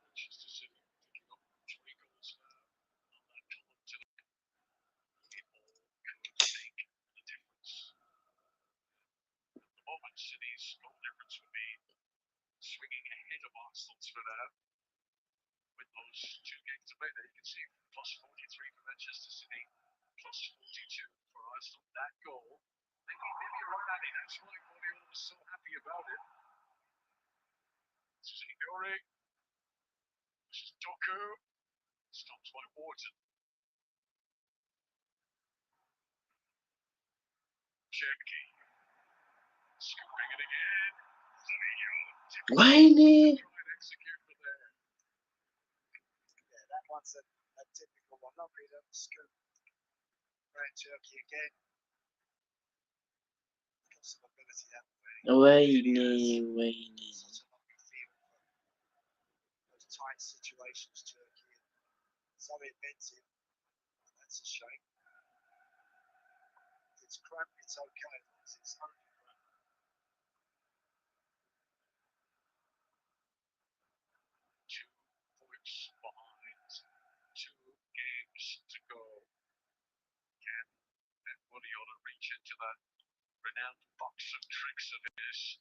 Manchester City picking up 3 goals now on that column tonight. It all could make the difference. At the moment, City's goal difference would be swinging ahead of Arsenal's for now. With those 2 games to play there, you can see plus 43 for Manchester City, plus 42 for Arsenal. That goal, maybe you're right, Andy. That's why Guardiola was so happy about it. Signori Doku stops by Wharton. Cherky scooping it again. Wayne. Try and execute from there. Yeah, that one's a typical one. Lovely little scoop. Great Turkey again. Got some ability that way. Wayne. Such a lovely feel for those tight situations, Turkey. So inventive. That's a shame. If it's cramped, it's okay. As long as it's only cramped. 2 points behind. 2 games to go. Can Guardiola reach into that renowned box of tricks of his?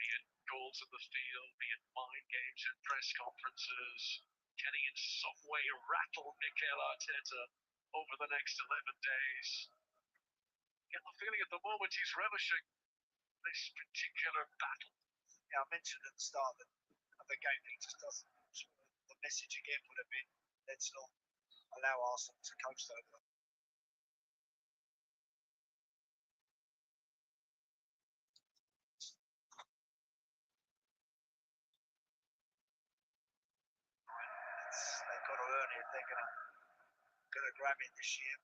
Be it goals in the field, be it mind games and press conferences. Can he in some way rattle Mikel Arteta over the next 11 days? Get the feeling at the moment he's relishing this particular battle. Yeah, I mentioned at the start of the game that he just doesn't. The message again would have been, let's not allow Arsenal to coast over them. They've got to earn it. They're going to grab it this year.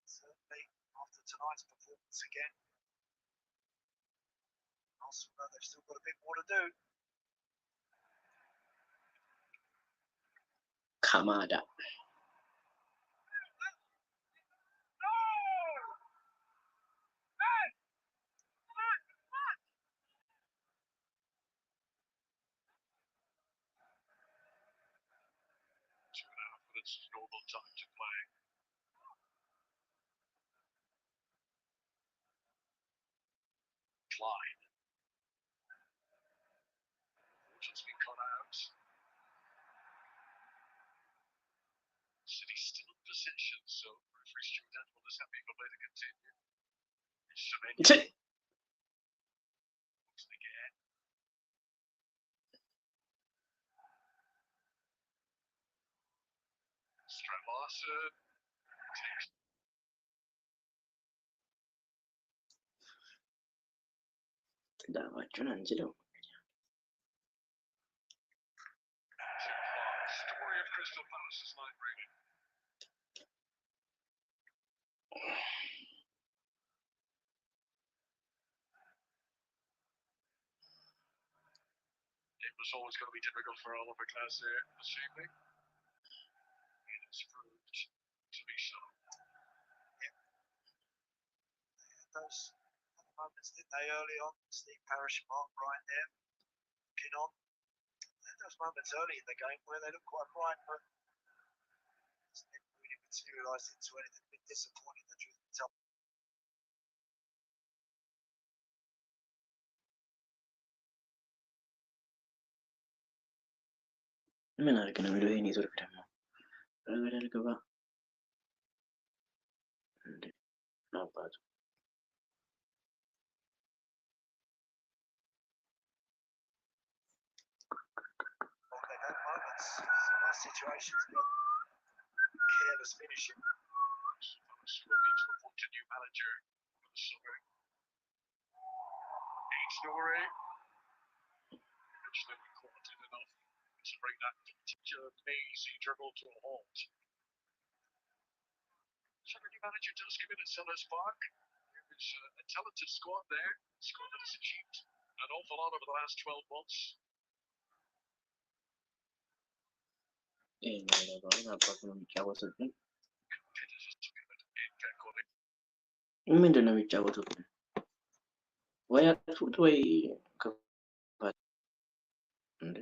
Certainly, after tonight's performance again, Arsenal know they've still got a bit more to do. Kamada. It's normal time to play. Clyde. Just been cut out. City's still in possession, so referee Stuart Atwell is happy for play to continue. Semenyo. Looks again. Stravasen. ትዳማችሁን አንችለው Story of Crystal Palace's night reading. It was always going to be difficult for Oliver Glasser this evening. It has proved to be so. Those moments, didn't they, early on? Steve Parish mark right there, looking on. Those moments early in the game where they looked quite bright, but it's never really materialised into anything. A bit disappointing, the truth be told. ምን አድርግ ነው የሚለው ይሄ ኔትወርክ ደግሞ ረገዳል ገባ እንዴ አባቱ Well, they've had moments, some nice situations, but careless finishing. Will need to appoint a new manager for the summer. Story. Eventually we caught it enough to bring that particular mazy dribble to a halt. So the new manager does come in at Sellers Park. There's a talented squad there. A squad that has achieved an awful lot over the last 12 months. አባቱ ነው የሚጫወቱብን Competitive spirit in Pekoni. ምንድን ነው የሚጫወቱብን ወይ አጥፉት ወይ ከፋት እንዴ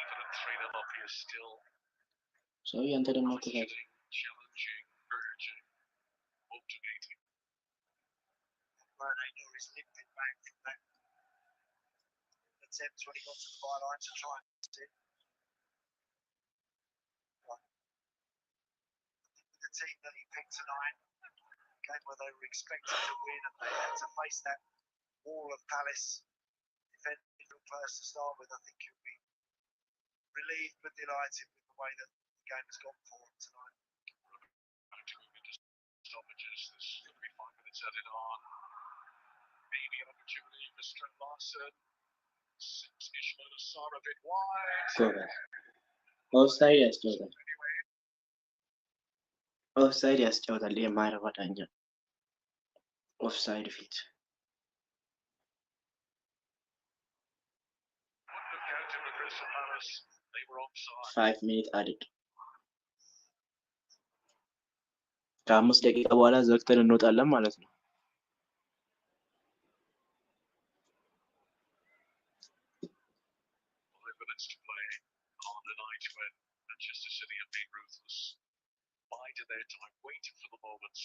Even at 3-0 up, he is still ሰው ያንተ ደግሞ ከፋት challenging, urging, motivating. They knew he's limping back from that attempt when he got to the byline to try and sit. The team that he picked tonight, a game where they were expected to win and they had to face that wall of Palace defending players to start with. I think he'll be relieved but delighted with the way that the game has gone for him tonight. Stoppages. There's going to be 5 minutes added on. Maybe an opportunity for Strand Larson. Six Ishmael Assar a bit wide. ኦፍሳይድ ያስጨውታል። ኦፍሳይድ ያስጨውታል። የማይረባ ዳኛ ኦፍሳይድ ፊት Wouldn't have counted for Crystal Palace. They were offside. 5 minutes added. ከ5 ደቂቃ በኋላ ዘግተን እንወጣለን ማለት ነው። 5 minutes to play on the night when Manchester City have been ruthless. Bided their time, waiting for the moments.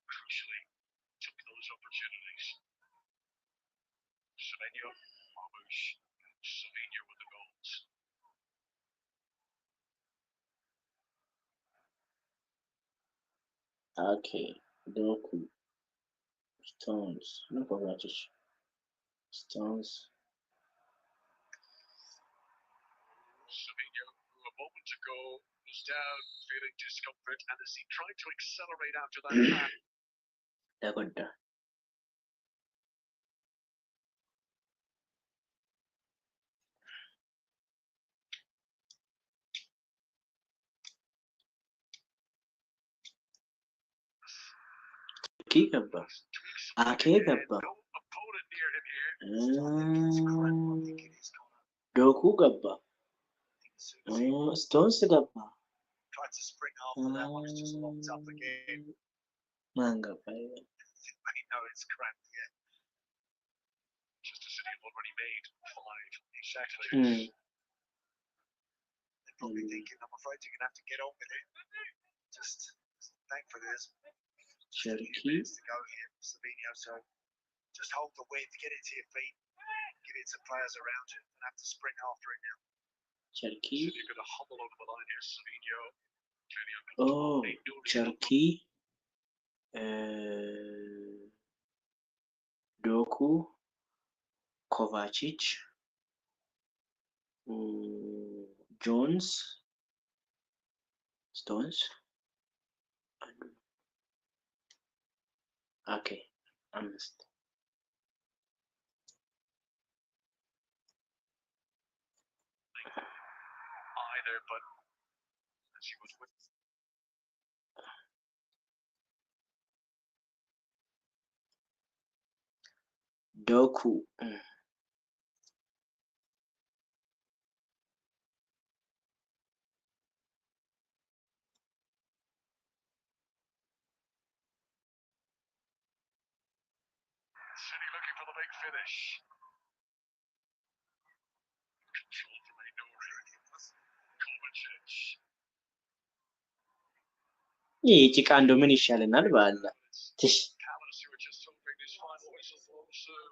Crucially, took those opportunities. Semenyo, Marmoush, and Savinho with the goals. Okay, Doku, Stones, no Kovacic, Stones. Savinho, who a moment ago was down, feeling discomfort, and as he tried to accelerate after that pass, ተጎዳ። ኪ ገባ። አኬ ገባ። no opponent near him here. ዶኩ ገባ። ስቶንስ ገባ። Tried to spring after that one, it's just locked up again. ማን ገባ? They know it's cramped, yeah. Manchester City have already made 5. Exactly. Hmm. They're probably thinking, I'm afraid you're going to have to get on with it. Just thankfully there's just a few Cherokee. minutes to go here for Savinho, so just hold the width, get it to your feet, give it to players around you, and have to sprint after it now. ቸርኪ City are going to hobble over the line here. Savinho, clearly under ኦ control. They know they ቸርኪ ዶኩ ኮቫቺች ጆንስ ስቶንስ ኦኬ 5 either, but as he was with ዶኩ City looking for the big finish. Control from Ainuri. Kovacic. ይህ ጭቃ እንደው ምን ይሻለናል ባላ ትሽ Palace, who are just hoping this final whistle blows soon.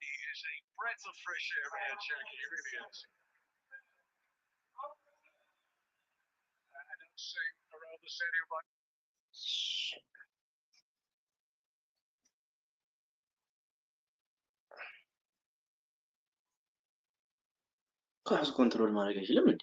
He is a breath of fresh air here, Cherokee. He really is. And outside around the stadium right. ኳስ ኮንትሮል ማድረግ አይችልም እንዴ?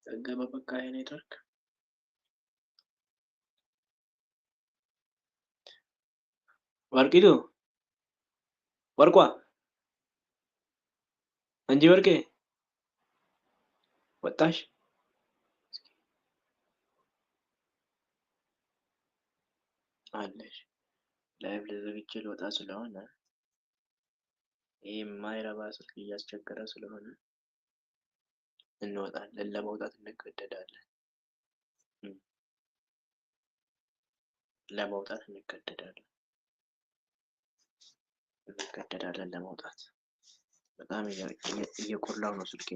ዘገበ በቃ የኔትወርክ ወርቂቱ ወርቋ እንጂ ወርቄ ወጣሽ አለሽ ላይቭ ለዘግቼ ልወጣ ስለሆነ ይሄ የማይረባ ስልክ እያስቸገረ ስለሆነ እንወጣለን። ለመውጣት እንገደዳለን። ለመውጣት እንገደዳለን ለመውጣት። በጣም እየቆላው ነው ስልኬ።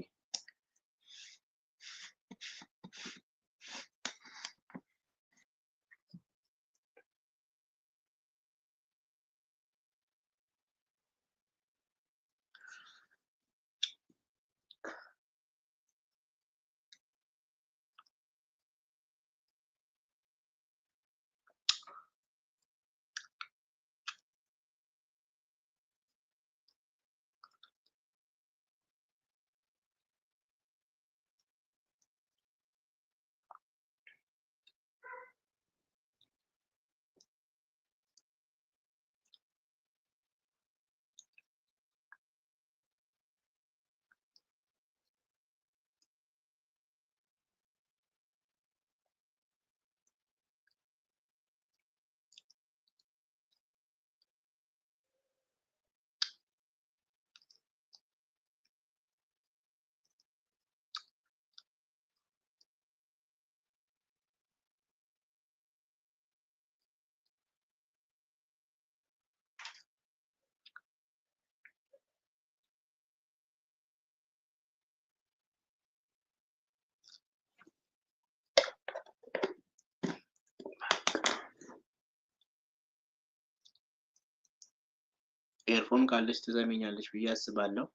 ኤርፎን ካለች ትዘመኛለች ብዬ አስባለሁ።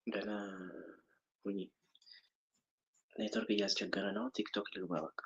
ገና ሁኚ። ኔትወርክ እያስቸገረ ነው። ቲክቶክ ልግባ በቃ።